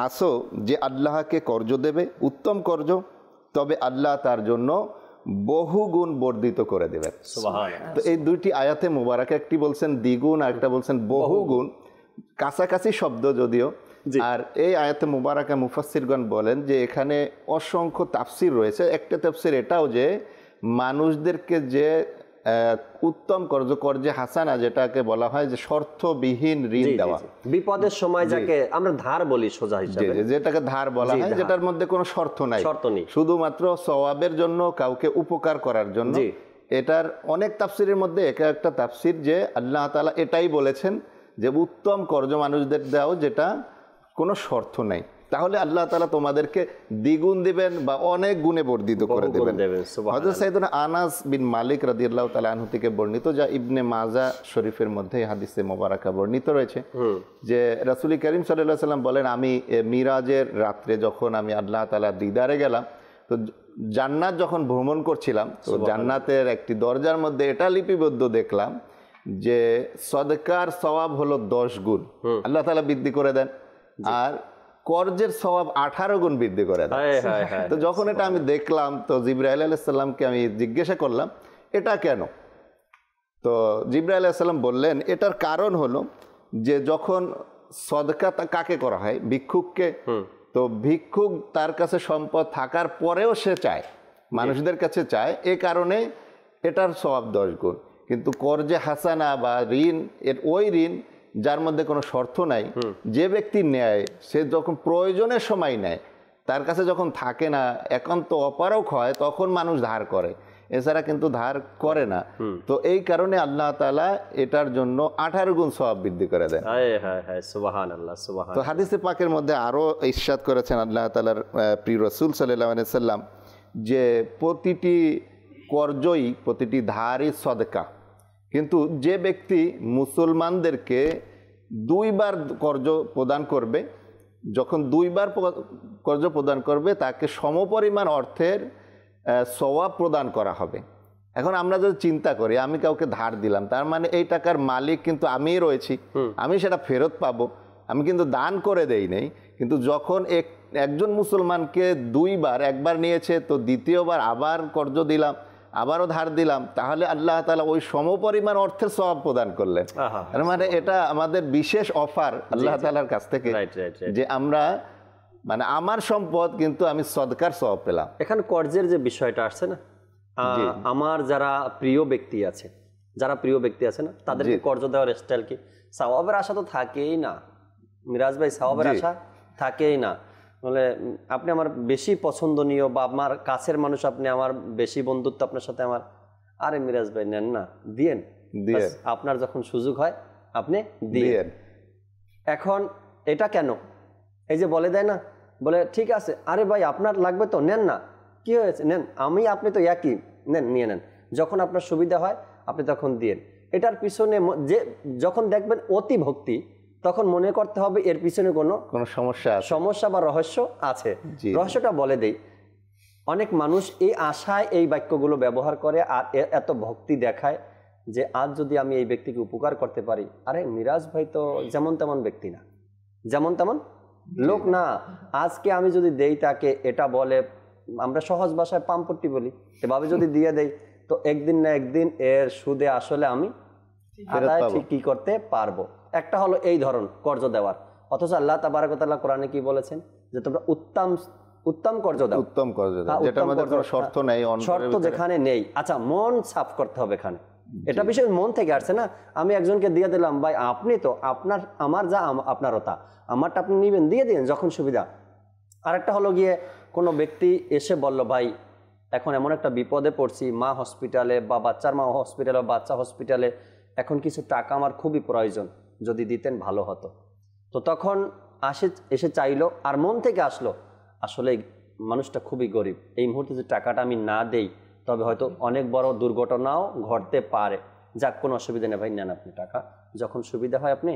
D: আসো যে আল্লাহকে কর্জ দেবে, উত্তম কর্জ, তবে আল্লাহ তার জন্য বহু গুণ বর্ধিত করে দেবেন। তো এই দুইটি আয়াতে মোবারকা, একটি বলছেন দ্বিগুণ আর একটা বলছেন বহু গুণ, কাছাকাছি শব্দ যদিও। আর এই আয়াতে মুবারাকা মুফাসসিরগণ বলেন যে এখানে অসংখ্য তাফসির রয়েছে। একটা তাফসির এটাও যে মানুষদেরকে যে উত্তম কর্জে হাসানা, যেটাকে বলা হয় যে শর্তবিহীন ঋণ দেওয়া,
B: বিপদের সময় যাকে আমরা ধার বলি সোজা হিসাবে,
D: যেটাকে ধার বলা হয়, যেটার মধ্যে কোনো শর্ত নাই, শুধুমাত্র সওয়াবের জন্য, কাউকে উপকার করার জন্য। এটার অনেক তাফসিরের মধ্যে একটা তাফসির যে আল্লাহ তাআলা এটাই বলেছেন যে উত্তম কর্জ মানুষদের দাও যেটা কোনো শর্ত নাই, তাহলে আল্লাহ তাআলা তোমাদেরকে দ্বিগুণ দিবেন বা অনেক গুণে বর্ধিত করে দেবেন। হযরত সাইয়েদনা আনাস বিন মালিক রাদিয়াল্লাহু তাআলা আনহু থেকে বর্ণিত, যা ইবনে মাজা শরীফের মধ্যে হাদিসে মোবারকা বর্ণিত রয়েছে, যে রাসূল করিম সাল্লাল্লাহু আলাইহি ওয়াসাল্লাম বলেন, আমি মিরাজের রাত্রে যখন আমি আল্লাহ তাআলার দিদারে গেলাম, তো জান্নাত যখন ভ্রমণ করছিলাম, তো জান্নাতের একটি দরজার মধ্যে এটা লিপিবদ্ধ দেখলাম যে সদকার সওয়াব হলো 10 গুণ আল্লাহ তাআলা বৃদ্ধি করে দেন, আর কর্জের সওয়াব 18 গুণ বৃদ্ধি করে দেন। তো যখন এটা আমি দেখলাম, তো জিবরাইল আলাইহিস সালামকে আমি জিজ্ঞাসা করলাম এটা কেন? তো জিবরাইল আলাইহিস সালাম বললেন, এটার কারণ হলো যে যখন সদকা কাকে করা হয়, ভিক্ষুককে, তো ভিক্ষুক তার কাছে সম্পদ থাকার পরেও সে চায়, মানুষদের কাছে চায়, এ কারণে এটার সওয়াব 10 গুণ। কিন্তু কর্জে হাসানা বা ঋণ, এর ওই ঋণ যার মধ্যে কোনো শর্ত নাই, যে ব্যক্তি নেয় সে যখন প্রয়োজনের সময় নেয়, তার কাছে যখন থাকে না, একান্ত অপারক হয়, তখন মানুষ ধার করে, এছাড়া কিন্তু ধার করে না। তো এই কারণে আল্লাহ তাআলা এটার জন্য 18 গুণ সওয়াব বৃদ্ধি করে দেন।
B: সুবহানাল্লাহ, সুবহানাল্লাহ।
D: তো হাদিসে পাকের মধ্যে আরো ইরশাদ করেছেন আল্লাহ তাআলার প্রিয় রাসূল সাল্লাল্লাহু আলাইহি সাল্লাম যে প্রতিটি কর্জই, প্রতিটি ধারই সদকা, কিন্তু যে ব্যক্তি মুসলমানদেরকে 2 বার কর্জ প্রদান করবে, যখন 2 বার কর্জ প্রদান করবে, তাকে সমপরিমাণ অর্থের সওয়াব প্রদান করা হবে। এখন আমরা যদি চিন্তা করি, আমি কাউকে ধার দিলাম, তার মানে এই টাকার মালিক কিন্তু আমিই রয়েছি, আমি সেটা ফেরত পাবো, আমি কিন্তু দান করে দেই নাই। কিন্তু যখন একজন মুসলমানকে 2 বার, একবার নিয়েছে তো দ্বিতীয়বার আবার কর্জ দিলাম, আবারও ধার দিলাম, তাহলে আল্লাহ তাআলা ওই সমপরিমাণ অর্থের সওয়াব প্রদান করলেন। মানে এটা আমাদের বিশেষ অফার আল্লাহ তাআলার কাছ থেকে, যে আমরা মানে আমার সম্পদ কিন্তু আমি সদকার সওয়াব পেলাম।
B: এখানে কর্জের যে বিষয়টা আসছে না, আমার যারা প্রিয় ব্যক্তি আছে, না, তাদেরকে কর্জ দেওয়ার স্টাইল কি? সওয়াবের আশা তো থাকেই না মিরাজ ভাই, সওয়াবের আশা থাকেই না। বলে আপনি আমার বেশি পছন্দনীয় বা আমার কাছের মানুষ, আপনি আমার বেশি বন্ধুত্ব আপনার সাথে আমার, আরে মিরাজ ভাই নেন না, দিয়েন, আপনার যখন সুযোগ হয় আপনি দিয়েন। এখন এটা কেন? এই যে বলে দেয় না, বলে ঠিক আছে, আরে ভাই আপনার লাগবে তো নেন না, কি হয়েছে নেন, আমি আপনি তো একই, নেন, নিয়ে নেন, যখন আপনার সুবিধা হয় আপনি তখন দিয়েন। এটার পিছনে যে যখন দেখবেন অতি ভক্তি, তখন মনে করতে হবে এর পিছনে কোনো সমস্যা বা রহস্য আছে। রহস্যটা বলে দেই, অনেক মানুষ এই আশায় এই বাক্যগুলো ব্যবহার করে আর এত ভক্তি দেখায় যে আজ যদি আমি এই ব্যক্তিকে উপকার করতে পারি, আরে মিরাজ ভাই তো যেমন তেমন ব্যক্তি না, যেমন তেমন লোক না, আজকে আমি যদি দেই তাকে, এটা বলে আমরা সহজ ভাষায় পাম্পট্টি বলি, এভাবে যদি দিয়ে দেই তো একদিন না একদিন এর সুদে আসলে আমি আদায় ঠিক কি করতে পারবো। একটা হলো এই ধরন কর্জ দেওয়ার, অথচ আল্লাহ তাবারক ওয়া তাআলা কোরআনে কি বলেছেন যে তোমরা উত্তম কর্জ দাও,
D: উত্তম কর্জ দাও, যেটার মধ্যে কোনো শর্ত নেই,
B: শর্ত যেখানে নেই। আচ্ছা, মন সাফ করতে হবে এখানে, এটা বিষয় মন থেকে আসছে না। আমি একজনকে দিয়ে দিলাম, ভাই আপনি তো আপনার আমার যা আপনারও তা, আমারটা আপনি নিবেন, দিয়ে দিন যখন সুবিধা। আরেকটা হলো গিয়ে কোনো ব্যক্তি এসে বলল, ভাই এখন এমন একটা বিপদে পড়ছি, মা হসপিটালে বা বাচ্চার মা হসপিটালে, বাচ্চা হসপিটালে, এখন কিছু টাকা আমার খুবই প্রয়োজন, যদি দিতেন ভালো হতো। তো তখন এসে চাইলো, আর মন থেকে আসলো, আসলে মানুষটা খুবই গরিব, এই মুহূর্তে যে টাকাটা আমি না দেই তবে হয়তো অনেক বড় দুর্ঘটনাও ঘটতে পারে, যাক কোনো অসুবিধা নেই ভাই, নেন আপনি টাকা, যখন সুবিধা হয় আপনি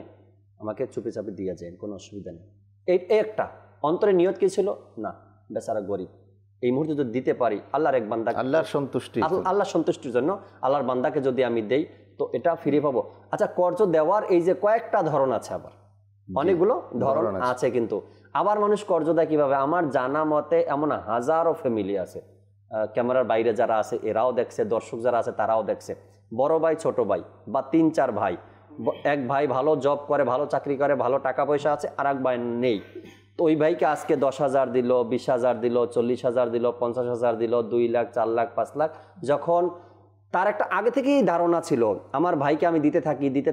B: আমাকে চুপি চাপি দিয়ে যান, কোনো অসুবিধা নেই। এই একটা অন্তরে নিয়ত কি ছিল, না বেচারা গরিব, এই মুহূর্তে যদি দিতে পারি আল্লাহর এক বান্দা, আল্লাহর সন্তুষ্টির জন্য আল্লাহর বান্দাকে যদি আমি দেই তো এটা ফিরে পাবো। আচ্ছা, কর্জ দেওয়ার এই যে কয়েকটা ধরন আছে, আবার অনেকগুলো ধরন আছে, কিন্তু আবার মানুষ কর্জ দেয় কিভাবে? আমার জানা মতে এমন হাজারো ফ্যামিলি আছে, ক্যামেরার বাইরে যারা আছে এরাও দেখছে, দর্শক যারা আছে তারাও দেখছে, বড় ভাই ছোট ভাই বা 3-4 ভাই, এক ভাই ভালো জব করে, ভালো চাকরি করে, ভালো টাকা পয়সা আছে, আর এক ভাই নেই, তো ওই ভাইকে আজকে 10,000 দিল, 20,000 দিল, 40,000 দিল, 50,000 দিল, 2 লাখ, 4 লাখ, 5 লাখ, যখন তার একটা আগে থেকেই ধারণা ছিল আমার ভাইকে আমি দিতে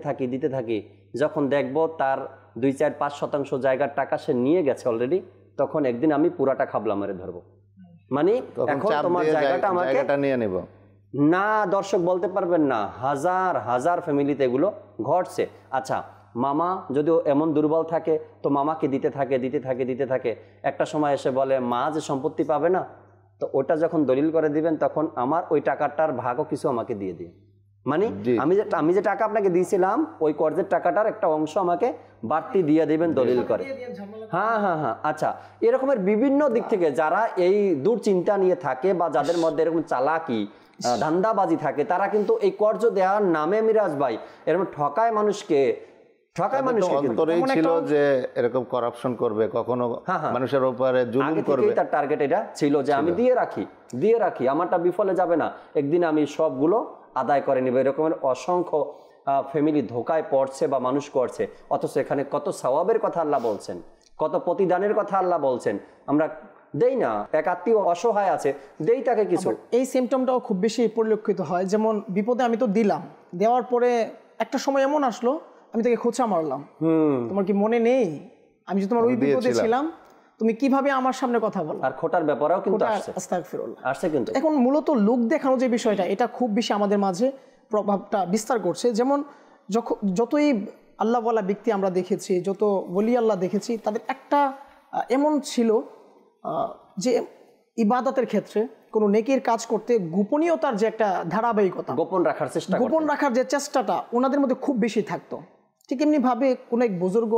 B: থাকি, যখন দেখবো তার 2-4-5% জায়গার টাকা সে নিয়ে গেছে অলরেডি, তখন একদিন আমি পুরাটা খাবলা মেরে ধরবো, মানে এখন তোমার জায়গাটা আমাকে নিয়ে নেব না। দর্শক বলতে পারবেন না, হাজার হাজার ফ্যামিলিতে এগুলো ঘটছে। আচ্ছা, মামা যদিও এমন দুর্বল থাকে তো মামাকে দিতে থাকে, একটা সময় এসে বলে মা যে সম্পত্তি পাবে না, তো ওটা যখন দলিল করে দিবেন তখন আমার ওই টাকাটার ভাগও কিছু আমাকে দিয়ে দিন, মানে আমি যে টাকা আপনাকে দিয়েছিলাম ওই কর্জের টাকাটার একটা অংশ আমাকে বাড়তি দিয়ে দিবেন দলিল করে। হ্যাঁ। আচ্ছা, এরকমের বিভিন্ন দিক থেকে যারা এই দুশ্চিন্তা নিয়ে থাকে বা যাদের মধ্যে এরকম চালাকি ধান্দাবাজি থাকে, তারা কিন্তু এই কর্জ দেওয়ার নামে মিরাজ ভাই এরকম ঠকায় মানুষকে,
D: অন্তরেই ছিল যে এরকম করাপশন করবে, কখনো মানুষের উপরে জুলুম করবে,
B: তার টার্গেট এটা ছিল যে আমি দিয়ে রাখি আমারটা বিফলে যাবে না, একদিন আমি সবগুলো আদায় করে নিব। এরকমের অসংখ্য ফ্যামিলি ধোকায় পড়ছে বা মানুষ করছে, অথচ এখানে কত সওয়াবের কথা আল্লাহ বলছেন, কত প্রতিদানের কথা আল্লাহ বলছেন, আমরা দেই না। এক আত্মীয় অসহায় আছে, দেই তাকে কিছু।
E: এই সিমটমটাও খুব বেশি পরিলক্ষিত হয়, যেমন বিপদে আমি তো দিলাম, দেওয়ার পরে একটা সময় এমন আসলো আমি তাকে খোঁচা মারলাম, তোমার কি মনে নেই আমি যে তোমার ওই বিপদে ছিলাম, তুমি কিভাবে আমার সামনে কথা বলো, আর
B: খোটার ব্যাপারেও কিন্তু আসছে কিন্তু।
E: এখন মূলত লোক দেখানো যে বিষয়টা, এটা খুব বেশি আমাদের মাঝে প্রভাবটা বিস্তার করছে। যেমন যতই আল্লাহ ওয়ালা ব্যক্তি আমরা দেখেছি, যত ওলি আল্লাহ দেখেছি, তাদের একটা এমন ছিল যে ইবাদতের ক্ষেত্রে কোনো নেকির কাজ করতে গোপনীয়তার যে একটা ধারাবাহিকতা, গোপন রাখার যে চেষ্টাটা ওনাদের মধ্যে খুব বেশি থাকতো। ঠিক এমনিভাবে কোনো এক বুজুর্গ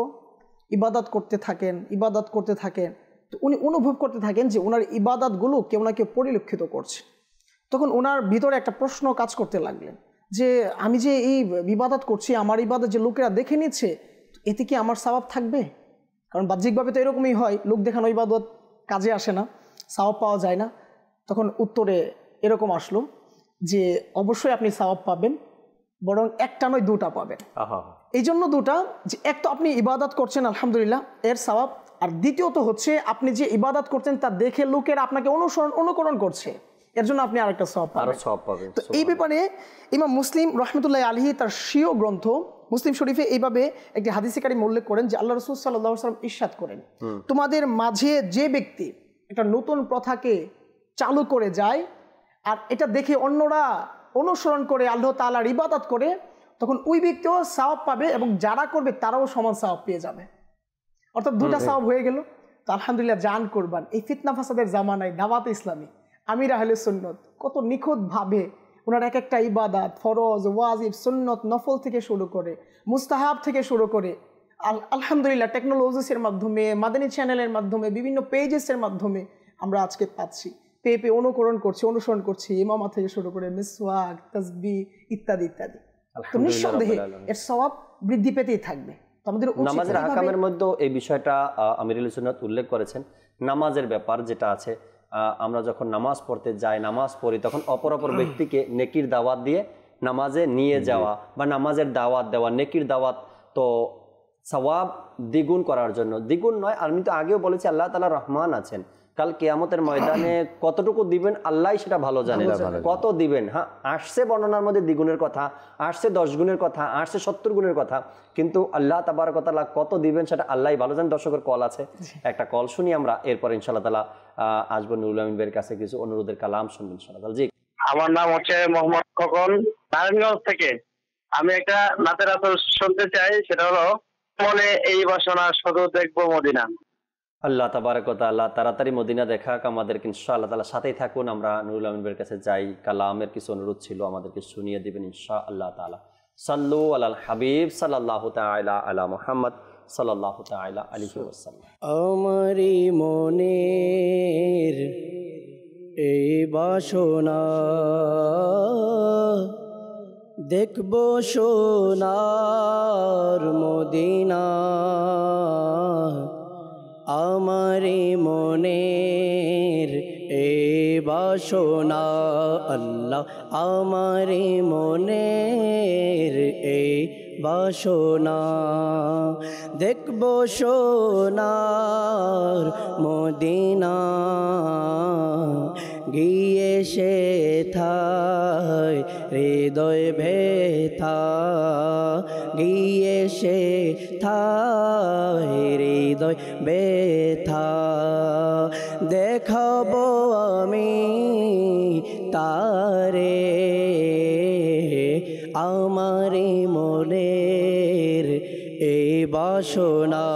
E: ইবাদত করতে থাকেন, তো উনি অনুভব করতে থাকেন যে ওনার ইবাদতগুলো কেউ না কেউ পরিলক্ষিত করছে। তখন ওনার ভিতরে একটা প্রশ্ন কাজ করতে লাগলেন যে আমি যে এই ইবাদত করছি, আমার ইবাদত যে লোকেরা দেখে নিচ্ছে, এতে কি আমার সওয়াব থাকবে? কারণ বাহ্যিকভাবে তো এরকমই হয়, লোক দেখানো ইবাদত কাজে আসে না, সওয়াব পাওয়া যায় না। তখন উত্তরে এরকম আসলো যে অবশ্যই আপনি সওয়াব পাবেন, বরং একটা নয় দুটা পাবেন। এই জন্য দুটা, যে এক তো আপনি ইবাদত করছেন আলহামদুলিল্লাহ এর সওয়াব, আর দ্বিতীয়ত হচ্ছে আপনি যে ইবাদত করছেন তা দেখে লোকের আপনাকে অনুকরণ করছে, এর জন্য আপনি আরেকটা সওয়াব পাবেন। তো এই ব্যাপারে ইমাম মুসলিম রহমতুল্লাহ আলাইহি তার স্বীয় গ্রন্থ মুসলিম শরীফে এইভাবে একটি হাদিসে কারীম উল্লেখ করেন যে আল্লাহ রাসূল সাল্লাল্লাহু আলাইহি ওয়াসাল্লাম ইরশাদ করেন, তোমাদের মাঝে যে ব্যক্তি একটা নতুন প্রথাকে চালু করে যায় আর এটা দেখে অন্যরা অনুসরণ করে আল্লাহ তাআলার ইবাদত করে, তখন ওই ব্যক্তিও সওয়াব পাবে এবং যারা করবে তারাও সমান সওয়াব পেয়ে যাবে। অর্থাৎ দুটা সওয়াব হয়ে গেল। তো আলহামদুলিল্লাহ জান কোরবান এই ফিতনা ফাসাদের জামানায় দাওয়াত ইসলামী আমির আহলে সুন্নত কত নিখুঁতভাবে ওনার এক একটা ইবাদত, ফরজ, ওয়াজিব, সুন্নত, নফল থেকে শুরু করে মুস্তাহাব থেকে শুরু করে আলহামদুলিল্লাহ টেকনোলজিসের মাধ্যমে, মাদানী চ্যানেলের মাধ্যমে, বিভিন্ন পেজেসের মাধ্যমে আমরা আজকে পাচ্ছি, পেয়ে অনুসরণ করছি, ইমামা থেকে শুরু করে মিসওয়াক, তাসবিহ ইত্যাদি ইত্যাদি। তো নিঃসন্দেহে এর সওয়াব বৃদ্ধি পেতেই থাকবে। তো আমাদের
B: নামাজের আহকামের মধ্যে এই বিষয়টা আমিরুল সুন্নাত উল্লেখ করেছেন। নামাজের ব্যাপার যেটা আছে, আমরা যখন নামাজ পড়তে যাই, নামাজ পড়ি, তখন অপর ব্যক্তিকে নেকির দাওয়াত দিয়ে নামাজে নিয়ে যাওয়া বা নামাজের দাওয়াত দেওয়া, নেকির দাওয়াত, তো সওয়াব দ্বিগুণ করার জন্য, দ্বিগুণ নয়, আমি তো আগেও বলেছি আল্লাহ তাআলা রহমান আছেন, কাল কিয়ামতের ময়দানে কতটুকু দিবেন আল্লাহই সেটা ভালো জানেন, কত দিবেন। হ্যাঁ, আসছে বর্ণনার মধ্যে দ্বিগুণের কথা, আসছে 10 গুণের কথা, আসছে 70 গুণের কথা, কিন্তু আল্লাহ তাবারক ওয়া তাআলা কত দিবেন সেটা আল্লাহই ভালো জানেন। দর্শকের কল আছে, একটা কল শুনি আমরা, এরপর ইনশাআল্লাহ তাআলা আসবো নুরুল আমিন ভাইয়ের কাছে কিছু অনুরোধের কালাম শুনবেন ইনশাআল্লাহ। জি,
F: আমার নাম হচ্ছে মোহাম্মদ খোকন, নারায়ণগঞ্জ থেকে। আমি একটা নাতের আসর শুনতে চাই, সেটা হলো মনে এই বাসনা শুধু দেখবো মদিনা।
B: আল্লাহ তাবারক ওয়া তাআলা তাড়াতাড়ি মদিনা দেখাক আমাদেরকে ইনশাআল্লাহ তাআলা, সাথেই থাকুন। আমরা নুরুল আমিন ভাইয়ের কাছে যাই, কালামের কিছু অনুরোধ ছিল আমাদেরকে শুনিয়ে দিবেন ইনশাআল্লাহ তাআলা। সাল্লু আলাল হাবিব সাল্লাল্লাহু তাআলা আলা মুহাম্মদ সাল্লাল্লাহু তাআলা আলাইহি ওয়াসাল্লাম।
A: আমারি মনের এই বাসনা দেখব সোনার মদিনা, আমারি মনের এই বাসনা আল্লাহ, আমারি মনের এই বাসনা দেখব সোনার মদিনা, গিয়ে সে থায় হৃদয় ব্যথা, গিয়ে সে থায় হৃদয় ব্যথা, দেখাবো আমি তারে আমারি মনের এই বাসনা।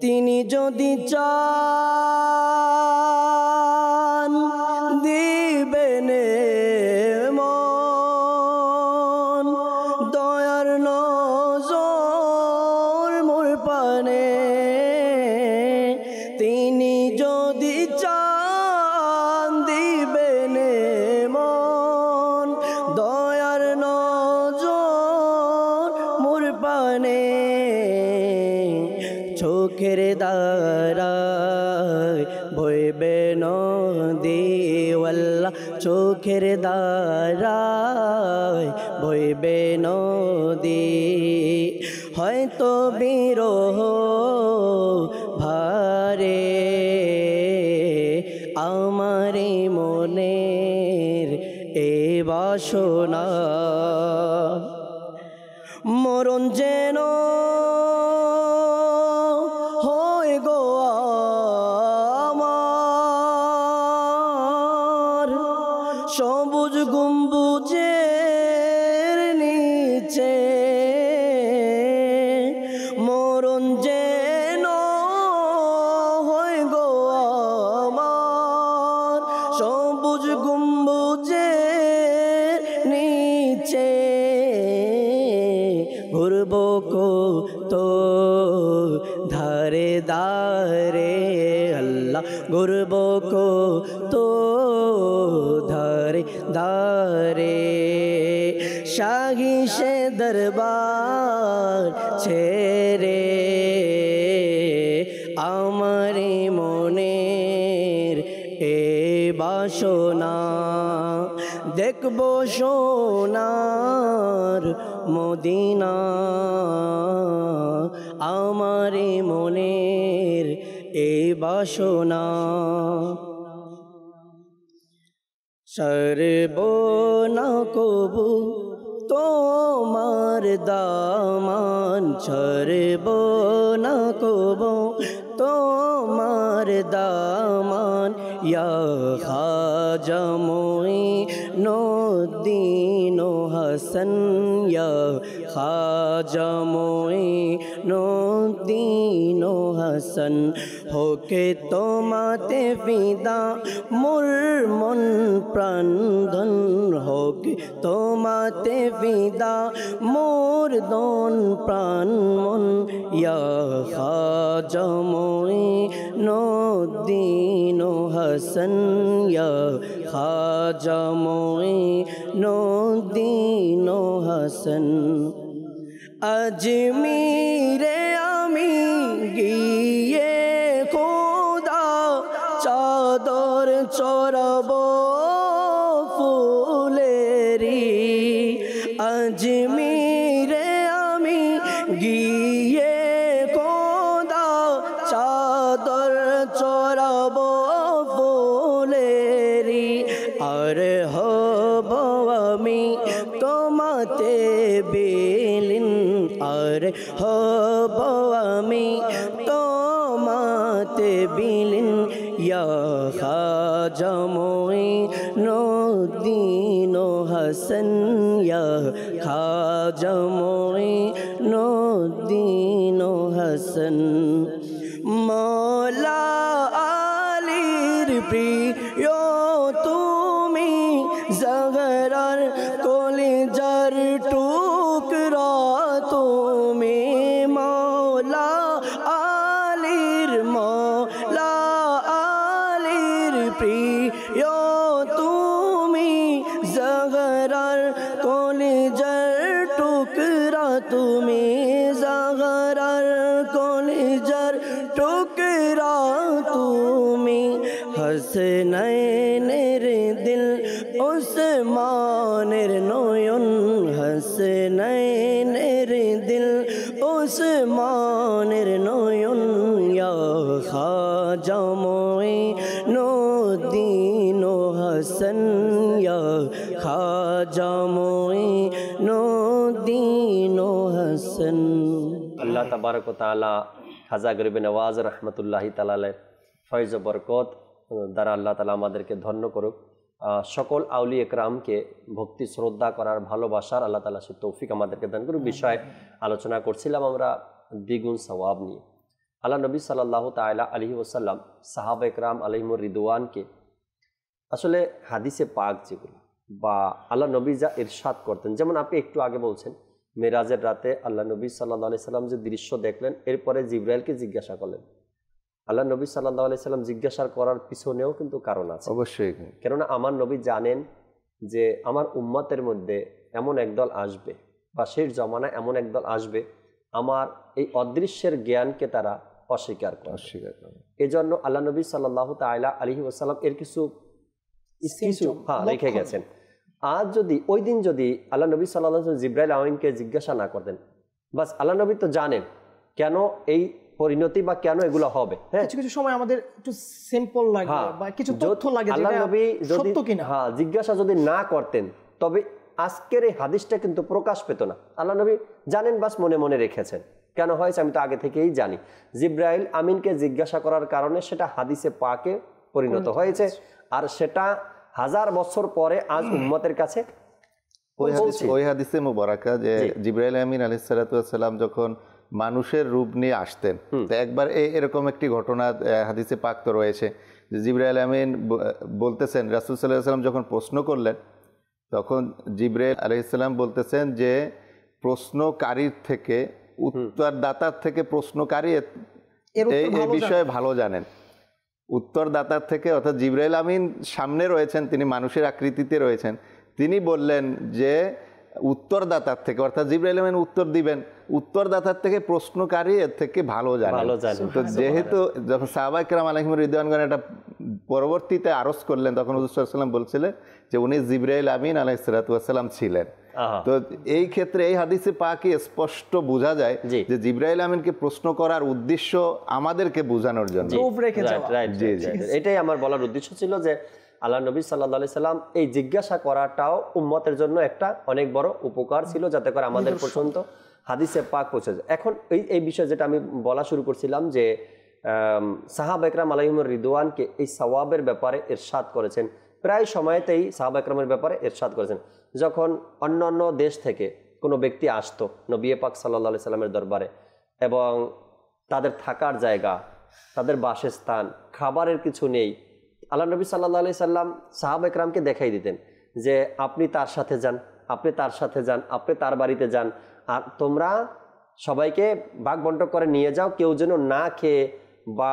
A: তিনি যদি চান দিবেন মন, দয়ার নজর মোর পানে, তিনি যদি চান দিবেন মন, দয়ার নজর মোর পানে, চোখের দ্বারায় বইবে নদী আল্লাহ, চোখের দ্বারায় বইবে নদী, হয়তো বিরহ ভারে আমারি মনের এ বাসনা, মরণ যেন হয় গো আমার, সবুজ গম্বুজের নিচে, মরণ যেন হয় গো আমার, সবুজ গম্বুজের নিচে, ঘুরব কত ধারে ধারে আল্লাহ, ঘুরব কত ধারে ধারে, শাহী সে দরবার ছেড়ে আমারি মনের এ বাসনা দেখব সোনার মদিনা, আমারি মনের এই বাসনা। সরব না কবু তোমার দামান, সরব না কবু তোমার দামান, ইয়া খাজা মুঈনুদ্দিন হাসান, ইয়া খাজা মুঈনুদ্দিন হাসান, হোকে তোমাতে ফিদা মোর মন প্রাণ ধন, হোকে তোমাতে ফিদা মোর দন প্রাণ মন, ইয়া খাজা মুঈনুদ্দিন হাসান। হাসান ইয়া খাজা মুঈনুদ্দিন হাসান আজমিরে আমি গিয়ে খোদা চাদর চড়াবো ফুলেরি আজমিরে আমি গিয়ে খোদা চাদর চড়াবো ফুলেরি আর হব আমি তোমাতে বিলীন আর হব আমি তোমাতে বিলীন ইয়া খাজা মুঈনুদ্দিন হাসান ইয়া খাজা মুঈনুদ্দিন হাসান মওলা আলীর প্রিয় তুমি জহরার কলিজার টুকরা তুমি মওলা আলীর প্রিয় তুমি জহরার কলিজার টুকরা তুমি জহরার কলিজার টুকরা তুমি হাসনাইনের দিল উসমানের নয়ন হাসনাইনের দিল উসমানের নয়ন ইয়া খাজা মুঈনুদ্দিন হাসান ইয়া খাজা মুঈনুদ্দিন হাসান।
B: আল্লাহ তাবারক ওয়া তাআলা খাজা গরিব নওয়াজ রহমতুল্লাহি তাআলা ফয়জ ও বরকত দ্বারা আল্লাহ তাআলা আমাদেরকে ধন্য করুক। সকল আউলিয়া একরামকে ভক্তি শ্রদ্ধা করার ভালোবাসার আল্লাহ তাআলা সে তৌফিক আমাদেরকে দান করুক। বিষয়ে আলোচনা করছিলাম আমরা দ্বিগুণ সওয়াব নিয়ে। আল্লাহ নবী সাল্লাল্লাহু তাআলা আলাইহি ওয়াসাল্লাম সাহাবা একরাম আলাইহিমুর রিদওয়ানকে আসলে হাদিসে পাক যেগুলো বা আল্লাহ নবী যা ইরশাদ করতেন, যেমন আপনি একটু আগে বলছেন মেরাজের রাতে আল্লাহ নবী সাল্লাল্লাহু আলাইহি সাল্লাম যে দৃশ্য দেখলেন, এরপরে জিবরাইলকে জিজ্ঞাসা করলেন। আল্লাহ নবী সাল্লাল্লাহু আলাইহি সাল্লাম জিজ্ঞাসা করার পিছনেও কিন্তু কারণ আছে
D: অবশ্যই,
B: কেননা আমার নবী জানেন যে আমার উম্মতের মধ্যে এমন একদল আসবে বা শেষ জমানায় এমন একদল আসবে আমার এই অদৃশ্যের জ্ঞানকে তারা অস্বীকার করে। এজন্য আল্লাহ নবী সাল্লাল্লাহু তাআলা আলাইহি ওয়াসাল্লাম এর কিছু রেখে গেছেন। আজ যদি ওই দিন যদি আল্লাহ নবী সাল্লাল্লাহু আলাইহি ওয়াসাল্লাম জিবরাইল আমিনকে জিজ্ঞাসা না করতেন, বাস আল্লাহ নবী তো জানেন কেন এই পরিণতি বা কেন এগুলো হবে। হ্যাঁ,
E: কিছু কিছু সময় আমাদের একটু সিম্পল লাগে বা কিছু তথ্য লাগে
B: আল্লাহ নবী যদি জিজ্ঞাসা যদি না করতেন তবে আজকের এই হাদিসটা কিন্তু প্রকাশ পেত না। আল্লাহ নবী জানেন, বাস মনে মনে রেখেছেন। কেন হয়েছে আমি তো আগে থেকেই জানি। জিবরাইল আমিনকে জিজ্ঞাসা করার কারণে সেটা হাদিসে পাকে পরিণত হয়েছে, আর সেটা 1000 বছর পরে আজ উম্মতের কাছে
D: ওই হাদিসে মুবারাকা যে জিবরাইল আমিন আলাইহিস সালাতু ওয়াস সালাম যখন মানুষের রূপ নিয়ে আসতেন, তো একবার এরকম একটি ঘটনা হাদিসে পাক তো রয়েছে যে জিবরাইল আমিন বলতেছেন, রাসূল সাল্লাল্লাহু আলাইহি ওয়াসাল্লাম যখন প্রশ্ন করলেন তখন জিবরাইল আলাইহিস সালাম বলতেছেন যে প্রশ্নকারীর থেকে উত্তরদাতার থেকে প্রশ্নকারী এই বিষয়ে ভালো জানেন। উত্তরদাতার থেকে, অর্থাৎ জিবরাইল আমিন সামনে রয়েছেন, তিনি মানুষের আকৃতিতে রয়েছেন, তিনি বললেন যে উত্তরদাতার থেকে, অর্থাৎ জিবরাইল আমিন উত্তর দিবেন, উত্তরদাতার থেকে প্রশ্নকারী এর থেকে ভালো জানেন। তো যেহেতু যখন সাহাবা কিরাম আলাইহিমুর রিদওয়ানগণ এটা পরবর্তীতে আরজ করলেন, তখন হুজুর সাল্লাল্লাহু আলাইহি ওয়াসাল্লাম বলছিলেন যে উনি জিবরাইল আমিন আলাইহিস সালাতু ওয়াস সালাম ছিলেন। তো এই ক্ষেত্রে এই হাদিসে পাকে স্পষ্ট বোঝা যায় যে জিবরাইল আমিনকে প্রশ্ন করার উদ্দেশ্য আমাদেরকে বোঝানোর জন্য।
B: এটাই আমার বলার উদ্দেশ্য ছিল যে আল্লাহ নবী সাল্লাল্লাহু আলাইহি সাল্লাম এই জিজ্ঞাসা করাটাও উম্মতের জন্য একটা অনেক বড় উপকার ছিল, যাতে করে আমাদের পর্যন্ত হাদিসে পাক পৌঁছে যায়। এখন এই বিষয়ে যেটা আমি বলা শুরু করছিলাম যে সাহাবা একরাম আলাইহিমুর রিদওয়ানকে এই সওয়াবের ব্যাপারে ইরশাদ করেছেন, প্রায় সময়তেই সাহাবা একরামের ব্যাপারে ইরশাদ করেছেন। যখন অন্যান্য দেশ থেকে কোনো ব্যক্তি আসতো নবী পাক সাল্লাল্লাহু আলাইহি সাল্লামের দরবারে, এবং তাদের থাকার জায়গা, তাদের বাসস্থান, খাবারের কিছু নেই, আল্লাহ নবী সাল্লাল্লাহু আলাইহি সাল্লাম সাহাবা একরামকে দেখাই দিতেন যে আপনি তার সাথে যান, আপনি তার সাথে যান, আপনি তার বাড়িতে যান, আর তোমরা সবাইকে ভাগ বন্টন করে নিয়ে যাও, কেউ যেন না খেয়ে বা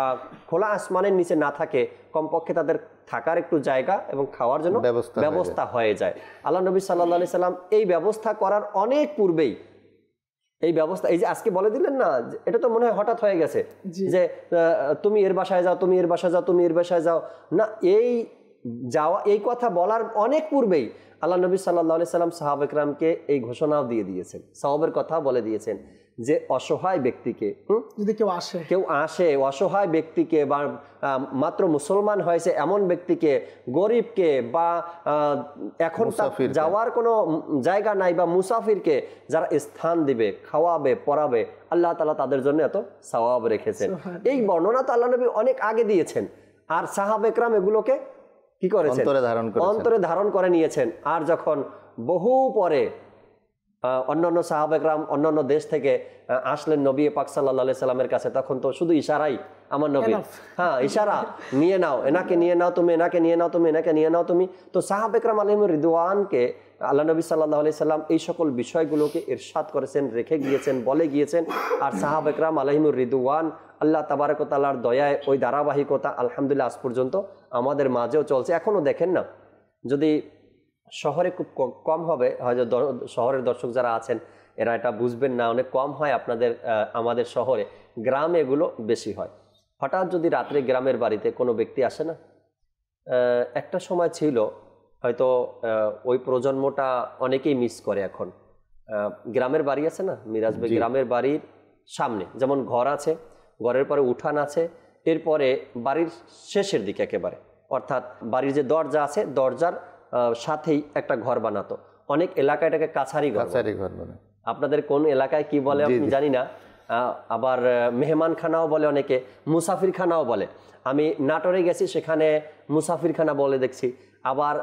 B: খোলা আসমানের নিচে না থাকে, কমপক্ষে তাদের থাকার একটু জায়গা এবং খাওয়ার জন্য ব্যবস্থা হয়ে যায়। আল্লাহ নবী সাল্লাল্লাহু আলাইহি সাল্লাম এই ব্যবস্থা করার অনেক পূর্বেই এই ব্যবস্থা, এই যে আজকে বলে দিলেন না, এটা তো মনে হয় হঠাৎ হয়ে গেছে যে তুমি এর বাসায় যাও, তুমি এর বাসায় যাও, তুমি এর বাসায় যাও, না, এই যাওয়া, এই কথা বলার অনেক পূর্বেই আল্লাহ নবী সাল্লাল্লাহু আলাইহি সাল্লাম সাহাবা ইকরামকে এই ঘোষণাও দিয়ে দিয়েছেন, সওয়াবের কথা বলে দিয়েছেন যে অসহায় ব্যক্তিকে,
E: যদি কেউ আসে
B: অসহায় ব্যক্তিকে বা মাত্র মুসলমান হয়েছে এমন ব্যক্তিকে, গরিবকে বা এখন যাওয়ার কোনো জায়গা নাই বা মুসাফিরকে যারা স্থান দিবে, খাওয়াবে, পরাবে, আল্লাহ তাআলা তাদের জন্য এত সওয়াব রেখেছেন। এই বর্ণনা তো আল্লাহ নবী অনেক আগে দিয়েছেন, আর সাহাবা ইকরাম এগুলোকে কি করেছেন? অন্তরে ধারণ করে নিয়েছেন। আর যখন বহু পরে অন্যান্য সাহাবা ইকরাম অন্যান্য দেশ থেকে আসলেন নবী পাক সাল্লাল্লাহু আলাইহি সাল্লামের কাছে, তখন তো শুধু ইশারাই আমার নবী, হ্যাঁ ইশারা, নিয়ে নাও, এনাকে নিয়ে নাও তুমি, এনাকে নিয়ে নাও তুমি, এনাকে নিয়ে নাও তুমি। তো সাহাবা ইকরাম আলাইহিমুর রিদওয়ানকে আল্লাহ নবী সাল্লাল্লাহু আলাইহি সাল্লাম এই সকল বিষয়গুলোকে ইরশাদ করেছেন, রেখে গিয়েছেন, বলে গিয়েছেন। আর সাহাবা ইকরাম আলাইহিমুর রিদওয়ান আল্লাহ তাবারক ওয়া তাআলার দয়ায় ওই ধারাবাহিকতা আলহামদুলিল্লাহ আজ পর্যন্ত আমাদের মাঝেও চলছে। এখনো দেখেন না, যদি শহরে খুব কম হবে, হয়তো শহরের দর্শক যারা আছেন এরা এটা বুঝবেন না, অনেক কম হয় আপনাদের আমাদের শহরে, গ্রামে এগুলো বেশি হয়। হঠাৎ যদি রাত্রে গ্রামের বাড়িতে কোনো ব্যক্তি আসে না, একটা সময় ছিল হয়তো ওই প্রজন্মটা অনেকেই মিস করে এখন। গ্রামের বাড়ি আছে না মিরাজ ভাই, গ্রামের বাড়ির সামনে যেমন ঘর আছে, ঘরের পরে উঠান আছে, এরপরে বাড়ির শেষের দিকে একেবারে, অর্থাৎ বাড়ির যে দরজা আছে দরজার সাথেই একটা ঘর বানাতো। অনেক এলাকায় এটাকে কাছারি ঘর বলে, আপনাদের কোন এলাকায় কি বলে আমি জানি না। আবার মেহমানখানাও বলে, অনেকে মুসাফিরখানাও বলে। আমি নাটোরে গেছি, সেখানে মুসাফিরখানা বলে দেখছি। আবার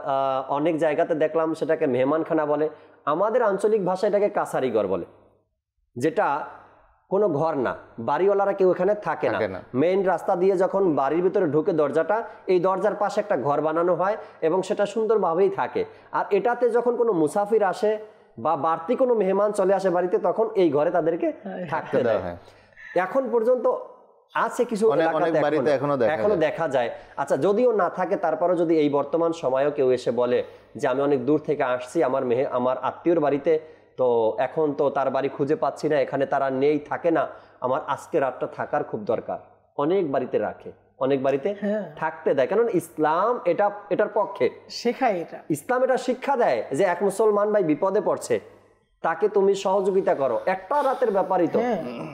B: অনেক জায়গাতে দেখলাম সেটাকে মেহমানখানা বলে। আমাদের আঞ্চলিক ভাষায় এটাকে কাছারি ঘর বলে, যেটা কোনো ঘর না, বাড়িওয়ালারা কেউ এখানে থাকে না। মেইন রাস্তা দিয়ে যখন বাড়ির ভিতরে ঢুকে দরজাটা, এই দরজার পাশে একটা ঘর বানানো হয় এবং সেটা সুন্দরভাবেই থাকে। আর এটাতে যখন কোনো মুসাফির আসে বা বাড়তি কোনো মেহমান চলে আসে বাড়িতে, তখন এই ঘরে তাদেরকে থাকতে দেয়। এখন পর্যন্ত আছে কিছু এলাকাতে এখনো দেখা যায়। আচ্ছা, যদিও না থাকে, তারপরে যদি এই বর্তমান সময়েও কেউ এসে বলে যে আমি অনেক দূর থেকে আসছি আমার আত্মীয়র বাড়িতে, তো এখন তো তার বাড়ি খুঁজে পাচ্ছি না, এখানে তারা নেই, থাকে না, আমার আজকে রাতটা থাকার খুব দরকার, অনেক বাড়িতে রাখে, অনেক বাড়িতে থাকতে দেয়। কারণ ইসলাম এটার পক্ষে
E: শেখায়,
B: ইসলাম এটা শিক্ষা দেয় যে এক মুসলমান ভাই বিপদে পড়ছে, তাকে তুমি সহযোগিতা করো। একটা রাতের ব্যাপারই তো,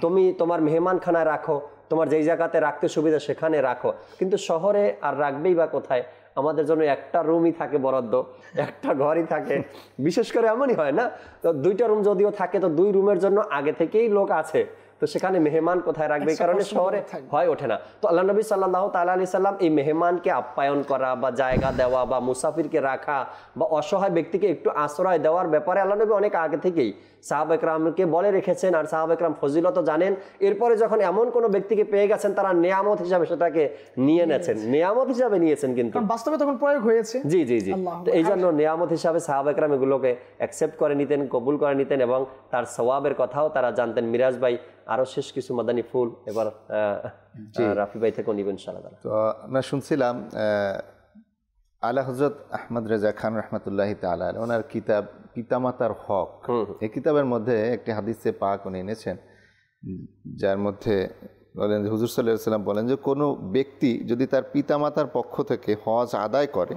B: তুমি তোমার মেহমানখানায় রাখো, তোমার যেই জায়গাতে রাখতে সুবিধা সেখানে রাখো। কিন্তু শহরে আর রাখবেই বা কোথায়? আমাদের জন্য একটা রুমই থাকে বরাদ্দ, একটা ঘরই থাকে, বিশেষ করে এমনই হয় না, তো দুইটা রুম যদিও থাকে, তো দুই রুমের জন্য আগে থেকেই লোক আছে, তো সেখানে মেহমান কোথায় রাখবে, এই কারণে শহরে হয় ওঠে না। তো আল্লাহ নবী সাল্লাল্লাহু তাআলা আলাইহি সাল্লাম এই মেহমানকে আপ্যায়ন করা বা জায়গা দেওয়া বা মুসাফিরকে রাখা বা অসহায় ব্যক্তিকে একটু আশ্রয় দেওয়ার ব্যাপারে আল্লাহ নবী অনেক আগে থেকেই সাহাবা ইকরামকে বলে রেখেছেন। আর সাহাবা ইকরাম ফজিলত জানেন। এরপরে যখন এমন কোনো ব্যক্তিকে পেয়ে গেছেন, তারা নেয়ামত হিসাবে সেটাকে নিয়ে নেছেন, নেয়ামত হিসাবে নিয়েছেন, কিন্তু
E: বাস্তবে তখন প্রয়োগ হয়েছে।
B: জি জি জি, এই জন্য নেয়ামত হিসাবে সাহাবা ইকরাম এগুলোকে অ্যাকসেপ্ট করে নিতেন, কবুল করে নিতেন এবং তার সওয়াবের কথাও তারা জানতেন। মিরাজ ভাই আরো শেষ কিছু মাদানী ফুল এবার রাফি ভাই থেকেও নিবেন ইনশাআল্লাহ।
D: তো আমরা শুনছিলাম আলা হযরত আহমদ রেজা খান রাহমাতুল্লাহি তাআলা ওনার কিতাব পিতামাতার হক, এই কিতাবের মধ্যে একটি হাদিসে পাক উনি এনেছেন, যার মধ্যে বলেন যে হুজুর সাল্লাল্লাহু আলাইহি ওয়াসাল্লাম বলেন যে কোনো ব্যক্তি যদি তার পিতামাতার পক্ষ থেকে হজ আদায় করে,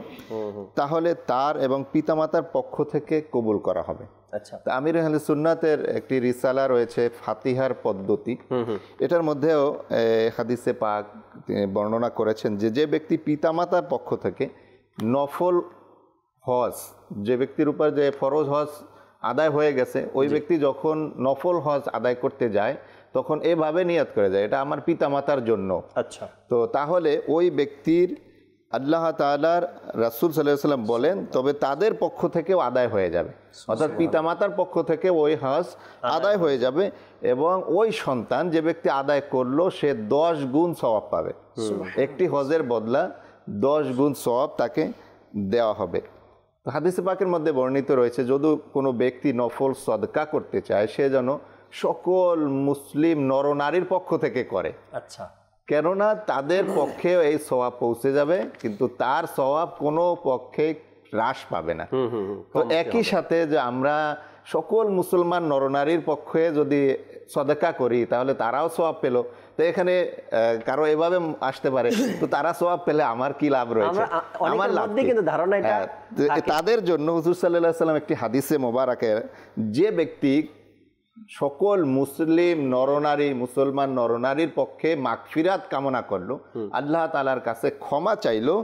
D: তাহলে তার এবং পিতামাতার পক্ষ থেকে কবুল করা হবে।
B: আচ্ছা,
D: আমির আহলে সুন্নাতের একটি রিসালা রয়েছে ফাতিহার পদ্ধতি, এটার মধ্যেও হাদিসে পাক বর্ণনা করেছেন যে যে ব্যক্তি পিতামাতার পক্ষ থেকে নফল হজ, যে ব্যক্তির উপর যে ফরজ হজ আদায় হয়ে গেছে, ওই ব্যক্তি যখন নফল হজ আদায় করতে যায় তখন এভাবে নিয়ত করে যায় এটা আমার পিতামাতার জন্য।
B: আচ্ছা,
D: তো তাহলে ওই ব্যক্তির আল্লাহ তাআলার রাসূল সাল্লাল্লাহু আলাইহি ওয়াসাল্লাম বলেন তবে তাদের পক্ষ থেকেও আদায় হয়ে যাবে, অর্থাৎ পিতামাতার পক্ষ থেকে ওই হজ আদায় হয়ে যাবে এবং ওই সন্তান যে ব্যক্তি আদায় করলো সে 10 গুণ সওয়াব পাবে। একটি হজের বদলা 10 গুণ সওয়াব তাকে দেওয়া হবে। তো হাদিসে পাকের মধ্যে বর্ণিত রয়েছে যদি কোনো ব্যক্তি নফল সদকা করতে চায় সে যেন সকল মুসলিম নরনারীর পক্ষ থেকে করে।
B: আচ্ছা,
D: কেননা তাদের পক্ষে এই সওয়াব পৌঁছে যাবে, কিন্তু তার সওয়াব কোনো পক্ষে হ্রাস পাবে না। তো একই সাথে যে আমরা সকল মুসলমান নরনারীর পক্ষে যদি সদকা করি তাহলে তারাও সওয়াব পেল, তো এখানে কারো এভাবে আসতে পারে, তো তারা সওয়াব পেলে আমার কি লাভ রয়েছে? আমার লাভ
B: কিন্তু ধারণা এটা
D: তাদের জন্য হুজুর সাল্লাল্লাহু আলাইহি ওয়াসাল্লাম একটি হাদিসে মোবারকে, যে ব্যক্তি সকল মুসলিম নরনারী মুসলমান নরনারীর পক্ষে মাগফিরাত কামনা করলো, আল্লাহ তাআলার কাছে ক্ষমা চাইলো,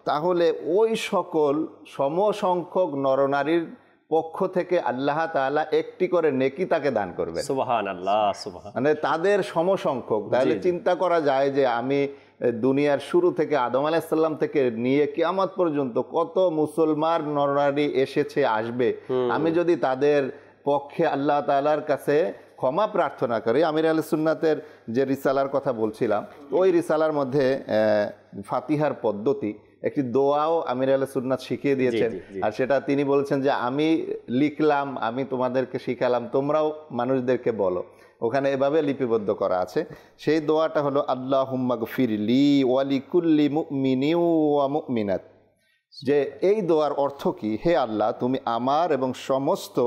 D: তাহলে ওই সকল সমসংখ্যক নরনারীর পক্ষ থেকে আল্লাহ তাআলা একটি করে নেকি তাকে দান করবে।
B: সুবহানাল্লাহ, সুবহান,
D: মানে তাদের সমসংখ্যক। তাহলে চিন্তা করা যায় যে আমি দুনিয়ার শুরু থেকে আদম আলাইহিস সালাম থেকে নিয়ে কিয়ামত পর্যন্ত কত মুসলমান নরনারী এসেছে আসবে, আমি যদি তাদের পক্ষে আল্লাহ তাআলার কাছে ক্ষমা প্রার্থনা করি। আমির আহলে সুন্নাতের যে রিসালার কথা বলছিলাম, ওই রিসালার মধ্যে ফাতিহার পদ্ধতি একটি দোয়াও আমির আহলে সুন্নাত শিখিয়ে দিয়েছেন, আর সেটা তিনি বলেছেন যে আমি লিখলাম, আমি তোমাদেরকে শিখালাম, তোমরাও মানুষদেরকে বলো। ওখানে এভাবে লিপিবদ্ধ করা আছে। সেই দোয়াটা হলো আল্লাহুম্মা গফিরলি ওয়া লিকুল্লি মুমিনিন ওয়া মুমিনাত। যে এই দোয়ার অর্থ কি? হে আল্লাহ, তুমি আমার এবং সমস্ত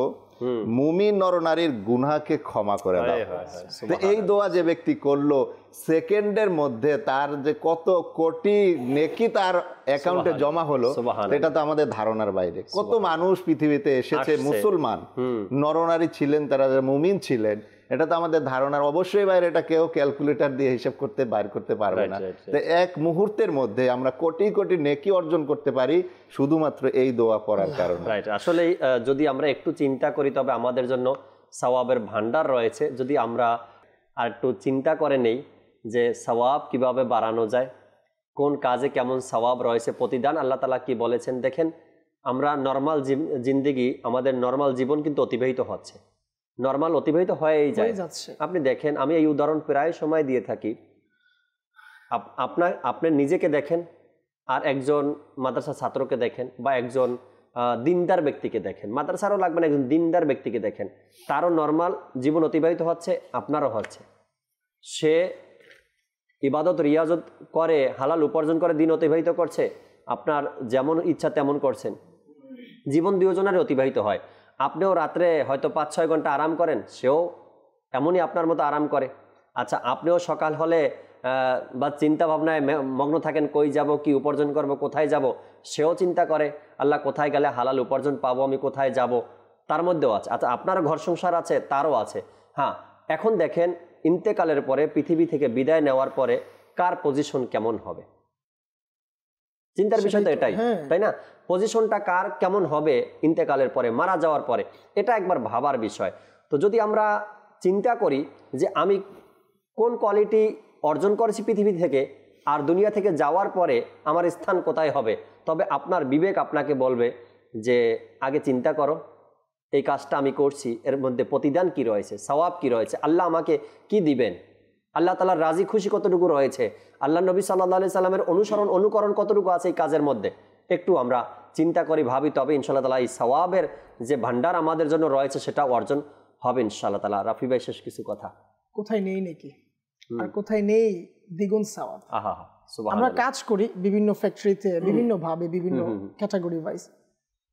D: মুমিন নরনারীর গুনাহকে ক্ষমা করে দাও। তো এই দোয়া যে ব্যক্তি করলো, সেকেন্ডের মধ্যে তার যে কত কোটি নেকি তার অ্যাকাউন্টে জমা হলো, এটা তো আমাদের ধারণার বাইরে। কত মানুষ পৃথিবীতে এসেছে, মুসলমান নরনারী ছিলেন, তারা মুমিন ছিলেন, এটা তো আমাদের ধারণার অবশ্যই বাইরে। এটা কেউ ক্যালকুলেটর দিয়ে হিসাব করতে বাইর করতে পারবে না। তো এক মুহূর্তের মধ্যে আমরা কোটি কোটি নেকি অর্জন করতে পারি শুধুমাত্র এই দোয়া পড়ার কারণে।
B: আসলে যদি আমরা একটু চিন্তা করি তবে আমাদের জন্য সওয়াবের ভান্ডার রয়েছে। যদি আমরা আর একটু চিন্তা করে নেই যে সওয়াব কিভাবে বাড়ানো যায়, কোন কাজে কেমন সওয়াব রয়েছে, প্রতিদান আল্লাহ তাআলা কি বলেছেন। দেখেন, আমরা নর্মাল জিন্দেগি, আমাদের নর্মাল জীবন কিন্তু অতিবাহিত হচ্ছে, নর্মাল অতিবাহিত হয়েই যায়। আপনি দেখেন, আমি এই উদাহরণ প্রায় সময় দিয়ে থাকি। আপনি নিজেকে দেখেন, আর একজন মাদ্রাসা ছাত্রকে দেখেন, বা একজন দিনদার ব্যক্তিকে দেখেন, মাদ্রাসারও লাগবে না, একজন দিনদার ব্যক্তিকে দেখেন, তারও নর্মাল জীবন অতিবাহিত হচ্ছে, আপনারও হচ্ছে। সে ইবাদত রিয়াজত করে, হালাল উপার্জন করে দিন অতিবাহিত করছে, আপনার যেমন ইচ্ছা তেমন করছেন, জীবন দুজনেরই অতিবাহিত হয়। আপনিও রাত্রে হয়তো 5-6 ঘন্টা আরাম করেন, সেও এমনই আপনার মতো আরাম করে। আচ্ছা, আপনিও সকাল হলে বা চিন্তা ভাবনায় মগ্ন থাকেন, কই যাব, কি উপার্জন করব, কোথায় যাব, সেও চিন্তা করে আল্লাহ কোথায় গেলে হালাল উপার্জন পাবো, আমি কোথায় যাব, তার মধ্যেও আছে। আচ্ছা, আপনার ঘর সংসার আছে, তারও আছে। হ্যাঁ, এখন দেখেন ইন্তেকালের পরে, পৃথিবী থেকে বিদায় নেওয়ার পরে কার পজিশন কেমন হবে? চিন্তার বিষয় তো এটাই, তাই না? পজিশনটা কার কেমন হবে ইন্তেকালের পরে, মারা যাওয়ার পরে, এটা একবার ভাবার বিষয়। তো যদি আমরা চিন্তা করি যে আমি কোন কোয়ালিটি অর্জন করেছি পৃথিবী থেকে, আর দুনিয়া থেকে যাওয়ার পরে আমার স্থান কোথায় হবে, তবে আপনার বিবেক আপনাকে বলবে যে আগে চিন্তা করো, এই কাজটা আমি করছি, এর মধ্যে প্রতিদান কি রয়েছে, সওয়াব কি রয়েছে, আল্লাহ আমাকে কি দিবেন, আল্লাহ তাআলার রাজি খুশি কতটুকু রয়েছে, আল্লাহ নবী সাল্লাল্লাহু আলাইহি সাল্লামের অনুকরণ কতটুকু আছে এই কাজের মধ্যে, একটু আমরা চিন্তা করি, ভাবি, তবে ইনশাআল্লাহ তাআলা এই সওয়াবের যে ভান্ডার আমাদের জন্য রয়েছে সেটা অর্জন হবে ইনশাআল্লাহ তাআলা। রাফি ভাই, শেষ কিছু কথা।
E: কোথায় নেই নাকি, আর কোথায় নেই দ্বিগুণ সওয়াব। আমরা কাজ করি বিভিন্ন ফ্যাক্টরিতে, বিভিন্ন ভাবে, বিভিন্ন ক্যাটাগরি ওয়াইজ।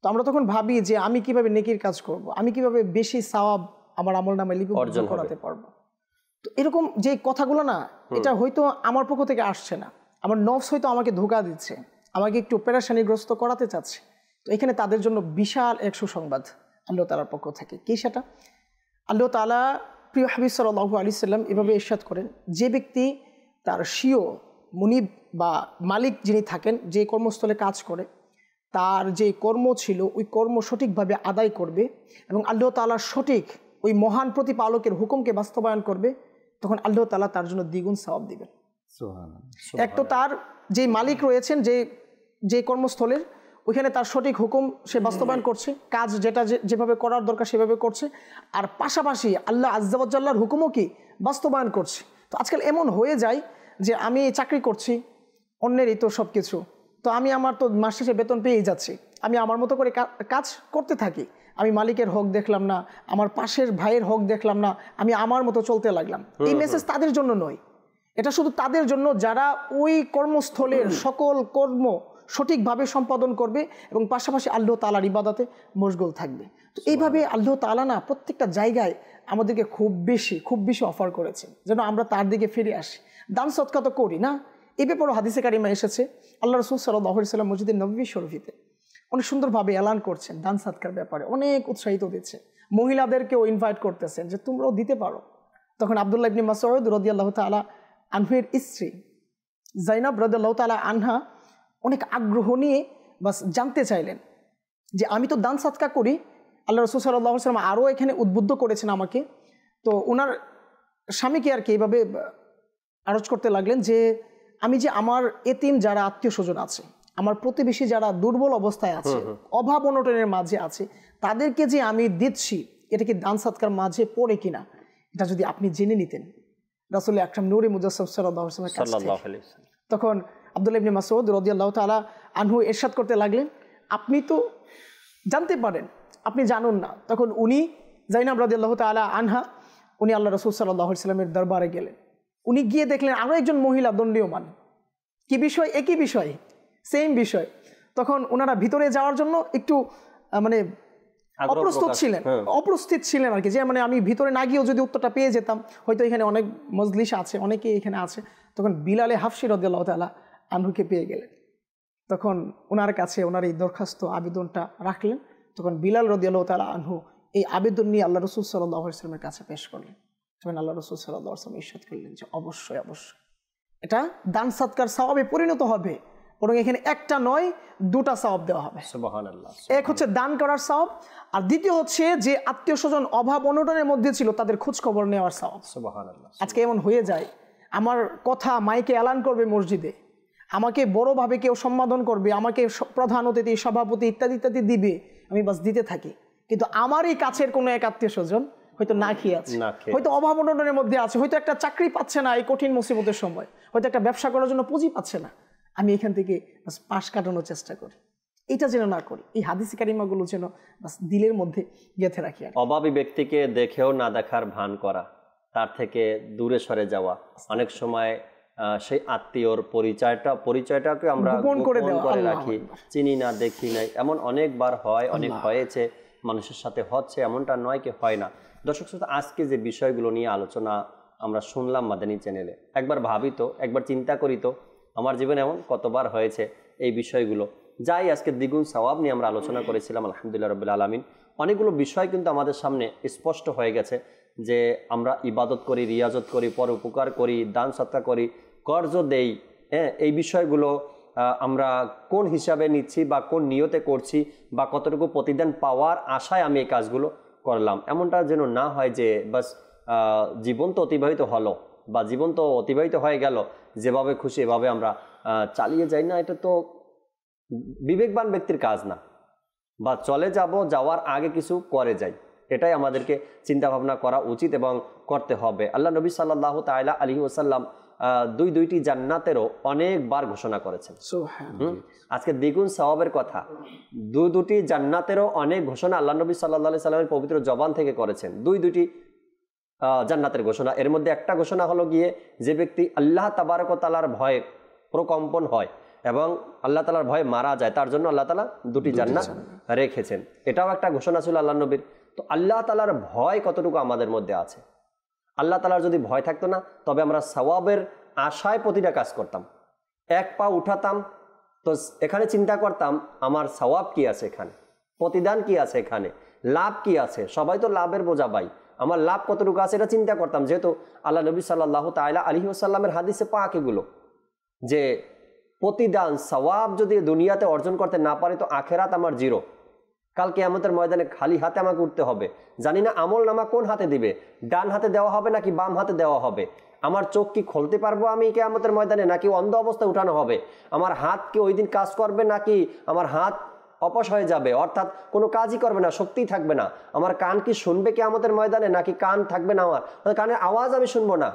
E: তো আমরা তখন ভাবি যে আমি কিভাবে নেকির কাজ করব, আমি কিভাবে বেশি সওয়াব আমার আমলনামায় লিপিবদ্ধ করাতে পারবো। তো এরকম যে কথাগুলো না, এটা হয়তো আমার পক্ষ থেকে আসছে না, আমার নফস হয়তো আমাকে ধোঁকা দিচ্ছে, আমাকে একটু পেরেশানিগ্রস্ত করাতে চাচ্ছে। তো এখানে তাদের জন্য বিশাল এক সুসংবাদ আল্লাহ তাআলার পক্ষ থেকে। কি সেটা? আল্লাহ তাআলা প্রিয় হাবিব সাল্লাল্লাহু আলাইহি সাল্লাম এভাবে ইরশাদ করেন, যে ব্যক্তি তার স্বীয় মুনিব বা মালিক যিনি থাকেন, যে কর্মস্থলে কাজ করে, তার যে কর্ম ছিল ওই কর্ম সঠিকভাবে আদায় করবে এবং আল্লাহ তাআলার সঠিক ওই মহান প্রতিপালকের হুকুমকে বাস্তবায়ন করবে, তখন আল্লাহ তাআলা তার জন্য দ্বিগুণ সওয়াব দিবেন। এক তো তার যে মালিক রয়েছেন, যে কর্মস্থলের, ওইখানে তার সঠিক হুকুম সে বাস্তবায়ন করছে, কাজ যেটা যেভাবে করার দরকার সেভাবে করছে, আর পাশাপাশি আল্লাহ আজ্জা ওয়া জাল্লার হুকুমও কি বাস্তবায়ন করছে। তো আজকাল এমন হয়ে যায় যে আমি চাকরি করছি, অন্যেরই তো সব কিছু, তো আমি আমার তো মাস শেষে বেতন পেয়েই যাচ্ছি, আমি আমার মতো করে কাজ করতে থাকি, আমি মালিকের হক দেখলাম না, আমার পাশের ভাইয়ের হক দেখলাম না, আমি আমার মতো চলতে লাগলাম। এই মেসেজ তাদের জন্য নয়, এটা শুধু তাদের জন্য যারা ওই কর্মস্থলের সকল কর্ম সঠিকভাবে সম্পাদন করবে এবং পাশাপাশি আল্লাহ তাআলার ইবাদতে মশগুল থাকবে। তো এইভাবে আল্লাহ তাআলা না প্রত্যেকটা জায়গায় আমাদেরকে খুব বেশি অফার করেছেন যেন আমরা তার দিকে ফিরে আসি। দান সদকা তো করি না, এই ব্যাপারেও হাদিসে কারিমা এসেছে। আল্লাহ রাসূল সাল্লাল্লাহু আলাইহি ওয়াসাল্লাম মসজিদে নববী শরীফে অনেক সুন্দরভাবে এলান করছেন দান সদকার ব্যাপারে, অনেক উৎসাহিত দিচ্ছে, মহিলাদেরকেও ইনভাইট করতেছেন যে তোমরাও দিতে পারো। তখন আব্দুল্লাহ ইবনে মাসউদ রাদিয়াল্লাহু তাআলা আনহুর স্ত্রী যায়নাব রাদিয়াল্লাহু তাআলা আনহা অনেক আগ্রহ নিয়ে বাস জানতে চাইলেন যে আমি তো দান সদকা করি, আল্লাহ রাসূল সাল্লাল্লাহু আলাইহি ওয়াসাল্লাম আরও এখানে উদ্বুদ্ধ করেছেন আমাকে। তো ওনার স্বামীকে আর কি এইভাবে আরজ করতে লাগলেন যে আমি যে আমার এতিম যারা আত্মীয় স্বজন আছে, আমার প্রতিবেশী যারা দুর্বল অবস্থায় আছে, অভাব অনটনের মাঝে আছে, তাদেরকে যে আমি দিচ্ছি এটা কি দান সদকার মাঝে পড়ে কিনা, এটা যদি আপনি জেনে নিতেন রাসূল আকরাম নূরে মুজাসসাম সাল্লাল্লাহু আলাইহি ওয়াসাল্লাম। তখন আব্দুল্লাহ ইবনে মাসউদ রাদিয়াল্লাহু তাআলা আনহু ইরশাদ করতে লাগলেন আপনি তো জানতে পারেন, আপনি জানুন না। তখন উনি যায়নাব রাদিয়াল্লাহু তাআলা আনহা উনি আল্লাহ রাসূল সাল্লাল্লাহু আলাইহি ওয়াসাল্লামের দরবারে গেলেন। উনি গিয়ে দেখলেন আরও একজন মহিলা দণ্ডীয়মান, কি বিষয়, একই বিষয়, সেম বিষয়। তখন ওনারা ভিতরে যাওয়ার জন্য একটু মানে অপ্রস্তুত ছিলেন আর কি, যে মানে আমি ভিতরে না গিয়েও যদি উত্তরটা পেয়ে যেতাম, হয়তো এখানে অনেক মজলিস আছে, অনেকেই এখানে আছে। তখন বিলালে হাফসি রাদিয়াল্লাহু তাআলা আনহুকে পেয়ে গেলেন। তখন ওনার কাছে ওনার এই দরখাস্ত আবেদনটা রাখলেন। তখন বিলাল রাদিয়াল্লাহু তাআলা আনহু এই আবেদন নিয়ে আল্লাহ রাসূল সাল্লাল্লাহু আলাইহি ওয়াসাল্লামের কাছে পেশ করলেন। তখন আল্লাহ রাসূল সাল্লাল্লাহু আলাইহি ওয়াসাল্লাম ইরশাদ করলেন যে অবশ্যই এটা দান সদকার সওয়াবে পরিণত হবে, বরং এখানে একটা নয় দুটা সওয়াব দেওয়া হবে। সুবহানাল্লাহ। এক হচ্ছে দান করার সওয়াব, আর দ্বিতীয় হচ্ছে যে আত্মীয় স্বজন অভাব অনটনের মধ্যে ছিল তাদের খোঁজ খবর নেওয়ার সওয়াব। সুবহানাল্লাহ। আজকে এমন হয়ে যায় আমার কথা মাইকে এলান করবে মসজিদে, আমাকে বড়ভাবে কেউ সম্বোধন করবে, আমাকে প্রধান অতিথি সভাপতি ইত্যাদি ইত্যাদি দিবে, আমি বাস দিতে থাকি, কিন্তু আমারই কাছের কোনো এক আত্মীয় স্বজন হয়তো না খেয়ে আছে, হয়তো অভাব অনটনের মধ্যে আছে, হয়তো একটা চাকরি পাচ্ছে না এই কঠিন মুসিবতের সময়, হয়তো একটা ব্যবসা করার জন্য পুঁজি পাচ্ছে না, আমি এখান থেকে পাশ কাটানোর চেষ্টা করি। এটা যেন না করি, এই হাদিস কারিমাগুলো যেন দিলের মধ্যে গেঁথে রাখি।
B: অভাবী ব্যক্তিকে দেখেও না দেখার ভান করা, তার থেকে দূরে সরে যাওয়া, অনেক সময় সেই আত্মীয়র পরিচয়টাকে আমরা গোপন করে রাখি, চিনি না দেখি নাই, এমন অনেকবার হয়, অনেক হয়েছে, মানুষের সাথে হচ্ছে, এমনটা নয় কি হয় না। দর্শক শ্রোতা, আজকে যে বিষয়গুলো নিয়ে আলোচনা আমরা শুনলাম মাদানী চ্যানেলে, একবার ভাবি তো, একবার চিন্তা করি তো, আমার জীবনে এমন কতবার হয়েছে এই বিষয়গুলো। যাই আজকে দ্বিগুণ সওয়াব নিয়ে আমরা আলোচনা করেছিলাম, আলহামদুলিল্লাহ রাব্বিল আলামিন। অনেকগুলো বিষয় কিন্তু আমাদের সামনে স্পষ্ট হয়ে গেছে যে আমরা ইবাদত করি, রিয়াজত করি, পর উপকার করি, দান সদকা করি, কর্জ দেই, এই বিষয়গুলো আমরা কোন হিসাবে নিচ্ছি বা কোন নিয়তে করছি বা কতটুকু প্রতিদান পাওয়ার আশায় আমি এই কাজগুলো করলাম, এমনটা যেন না হয় যে বাস জীবন তো অতিবাহিত হলো বা জীবন তো অতিবাহিত হয়ে গেল, যেভাবে খুশি এভাবে আমরা চালিয়ে যাই না। এটা তো বিবেকবান ব্যক্তির কাজ না, বা চলে যাওয়ার আগে কিছু করে যাই, এটাই আমাদেরকে চিন্তা ভাবনা করা উচিত এবং করতে হবে। আল্লাহ নবী সাল্লাল্লাহু তাআলা আলাইহি ওয়াসাল্লাম দুইটি জান্নাতেরও অনেকবার ঘোষণা করেছেন। আজকে দ্বিগুণ সওয়াবের কথা, দুটি জান্নাতেরও অনেক ঘোষণা আল্লাহ নবী সাল্লাল্লাহু আলাইহি সাল্লামের পবিত্র জবান থেকে করেছেন। দুইটি জান্নাতের ঘোষণা, এর মধ্যে একটা ঘোষণা হলো গিয়ে যে ব্যক্তি আল্লাহ তাবারক ওয়া তাআলার ভয়ে প্রকম্পন হয় এবং আল্লাহ তাআলার ভয়ে মারা যায়, তার জন্য আল্লাহ তাআলা দুটি জান্নাত রেখেছেন, এটাও একটা ঘোষণা ছিল আল্লাহ নবীর। তো আল্লাহ তাআলার ভয় কতটুকু আমাদের মধ্যে আছে? আল্লাহ তাআলার যদি ভয় থাকতো না, তবে আমরা সওয়াবের আশায় প্রতিটা কাজ করতাম, এক পা উঠাতাম তো এখানে চিন্তা করতাম আমার সওয়াব কি আছে, এখানে প্রতিদান কি আছে, এখানে লাভ কি আছে। সবাই তো লাভের বোঝা ভাই, আমার লাভ কতটুকু আছে এটা চিন্তা করতাম, যেহেতু আল্লাহ নবী সাল্লাল্লাহু তাআলা আলাইহি ওয়াসাল্লামের হাদিসে পাক এগুলো যে প্রতিদান সওয়াব যদি দুনিয়াতে অর্জন করতে না পারে তো আখেরাত আমার জিরো, কাল কিয়ামতের ময়দানে খালি হাতে আমাকে উঠতে হবে। জানি না আমল নামা কোন হাতে দিবে, ডান হাতে দেওয়া হবে নাকি বাম হাতে দেওয়া হবে, আমার চোখ কি খুলতে পারবো আমি কিয়ামতের ময়দানে নাকি অন্ধ অবস্থায় উঠানো হবে, আমার হাত কি ওই দিন কাজ করবে নাকি আমার হাত অপস হয়ে যাবে, অর্থাৎ কোনো কাজই করবে না, শক্তিই থাকবে না, আমার কান কি শুনবে কিয়ামতের ময়দানে নাকি কান থাকবে না, আমার কানের আওয়াজ আমি শুনবো না,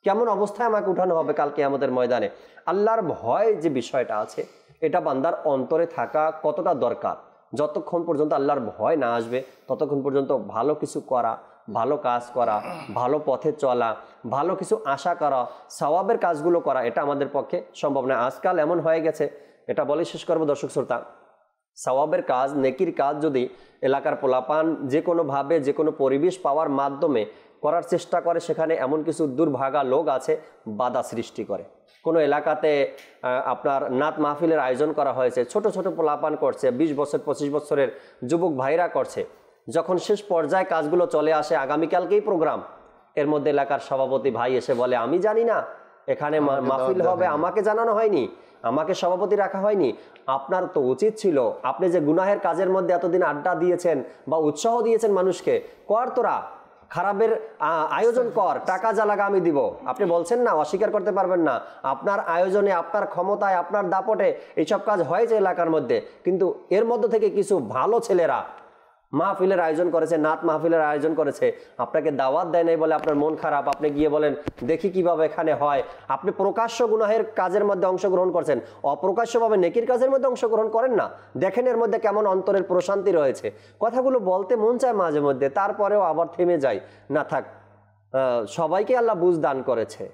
B: কেমন অবস্থায় আমাকে উঠানো হবে কাল কিয়ামতের ময়দানে। আল্লাহর ভয় যে বিষয়টা আছে এটা বান্দার অন্তরে থাকা কতটা দরকার। যতক্ষণ পর্যন্ত আল্লাহর ভয় না আসবে ততক্ষণ পর্যন্ত ভালো কিছু করা, ভালো কাজ করা, ভালো পথে চলা, ভালো কিছু আশা করা, সওয়াবের কাজগুলো করা, এটা আমাদের পক্ষে সম্ভব নয়। আজকাল এমন হয়ে গেছে, এটা বলে শেষ করবো দর্শক শ্রোতা, সওয়াবের কাজ, নেকির কাজ যদি এলাকার পোলাপান যে কোনোভাবে যে কোনো পরিবেশ পাওয়ার মাধ্যমে করার চেষ্টা করে, সেখানে এমন কিছু দুর্ভাগা লোক আছে বাধা সৃষ্টি করে। কোনো এলাকাতে আপনার নাত মাহফিলের আয়োজন করা হয়েছে, ছোট ছোট পোলাপান করছে, 20 বছর 25 বছরের যুবক ভাইরা করছে। যখন শেষ পর্যায়ে কাজগুলো চলে আসে, আগামীকালকেই প্রোগ্রাম, এর মধ্যে এলাকার সভাপতি ভাই এসে বলে, আমি জানি না এখানে মাহফিল হবে, আমাকে জানানো হয়নি, আমাকে সভাপতি রাখা হয়নি। আপনার তো উচিত ছিল, আপনি যে গুনাহের কাজের মধ্যে এতদিন আড্ডা দিয়েছেন বা উৎসাহ দিয়েছেন মানুষকে, কর তোরা, খারাপের আয়োজন কর, টাকা যা লাগা আমি দিব। আপনি বলছেন না, অস্বীকার করতে পারবেন না, আপনার আয়োজনে, আপনার ক্ষমতায়, আপনার দাপটে এইসব কাজ হয়েছে এলাকার মধ্যে। কিন্তু এর মধ্য থেকে কিছু ভালো ছেলেরা মাহফিলের আয়োজন করেছে, নাত মাহফিলের আয়োজন করেছে, আপনাকে দাওয়াত দেয় নাই বলে আপনার মন খারাপ, আপনি গিয়ে বলেন দেখি কিভাবে এখানে হয়। আপনি প্রকাশ্য গুনাহের কাজের মধ্যে অংশগ্রহণ করছেন, অপ্রকাশ্যভাবে নেকির কাজের মধ্যে অংশগ্রহণ করেন না। দেখেন এর মধ্যে কেমন অন্তরের প্রশান্তি রয়েছে। কথাগুলো বলতে মন চায় মাঝে মধ্যে, তারপরেও আবার থেমে যায়। না থাক, সবাইকে আল্লাহ বুঝ দান করেছে,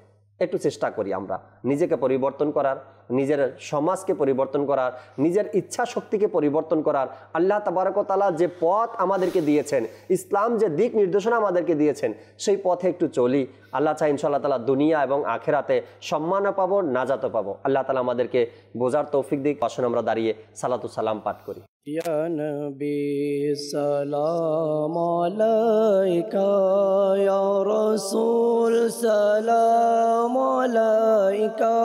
B: একটু চেষ্টা করি আমরা নিজেকে পরিবর্তন করার, নিজের সমাজকে পরিবর্তন করার, নিজের ইচ্ছা শক্তিকে পরিবর্তন করার। আল্লাহ তাবারক ওয়া তাআলা যে পথ আমাদেরকে দিয়েছেন, ইসলাম যে দিক নির্দেশনা আমাদেরকে দিয়েছেন, সেই পথে একটু চলি। আল্লাহ চাই ইনশাআল্লাহ তাআলা দুনিয়া এবং আখেরাতে সম্মানও পাবো, নাজাতও পাবো। আল্লাহ তাআলা আমাদেরকে বোঝার তৌফিক দিক। আসুন আমরা দাঁড়িয়ে সালাতু সালাম পাঠ করি।
A: ইয়া নবী সালাম আলাইকা, ইয়া রাসূল সালাম আলাইকা,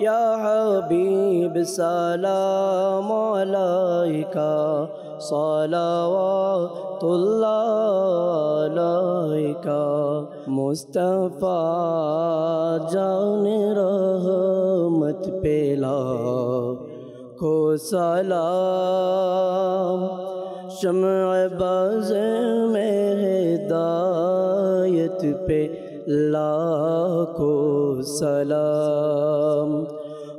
A: ইয়া হাবিব সালাম আলাইকা, সালাওয়াতুল্লাহ আলাইকা, মুস্তাফা জানে রহমত পেলা کو سلام، شمع باز میں ہدایت پہ لاکھوں سلام،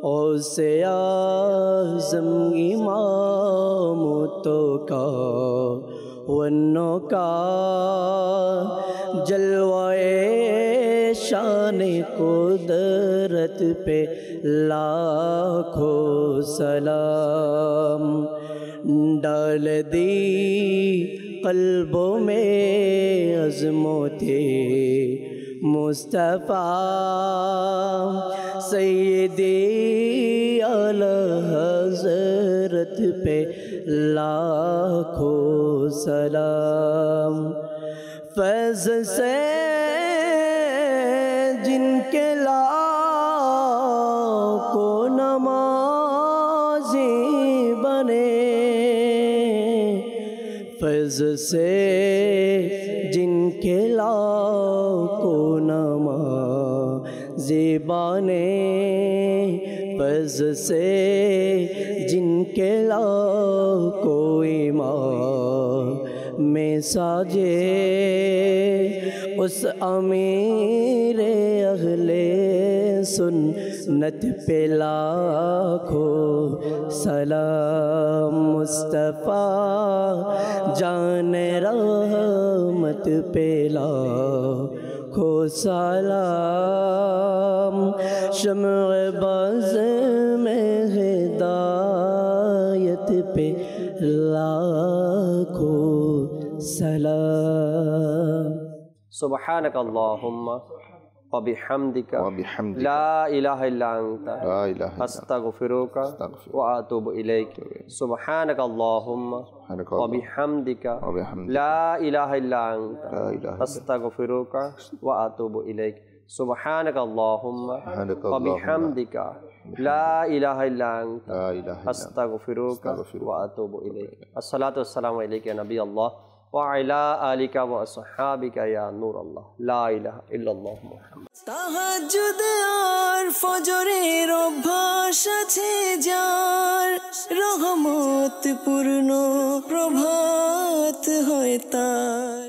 A: غوث اعظم امام تو کا ونوں کا جلوائے شان قدرت پہ لاکھوں سلام، ڈال دی قلبوں میں عظمت مصطفیٰ، سیدی اعلی حضرت پہ لاکھوں سلام، فیض سے جن کے لاکھوں نمازی بنے، فیض سے جن کے لاکھوں نمازی بنے، فیض سے جن کے لاکھوں ایمان میں ساجے، اس امیر اہل سنت پہ لاکھوں سلام، مصطفیٰ جان رحمت پہ لاکھوں سلام، شمع باز میں ہدایت پہ لاکھوں سلام۔
B: سبحانک اللہم وبحمدک لا الہ الا انت استغفرک واتوب الیک۔ سبحانک اللہم وبحمدک لا الہ الا انت استغفرک واتوب الیک۔ سبحانک اللہم وبحمدک لا الہ الا انت استغفرک واتوب الیک۔ الصلاۃ والسلام علیک یا نبی اللہ وعلی آلک واصحابک یا نور اللہ، لا الہ الا اللہ محمد۔
A: তাহাজ্জুদ আর ফজরের অভ্যাস আছে যার, রহমত পূর্ণ প্রভাত হয় তার।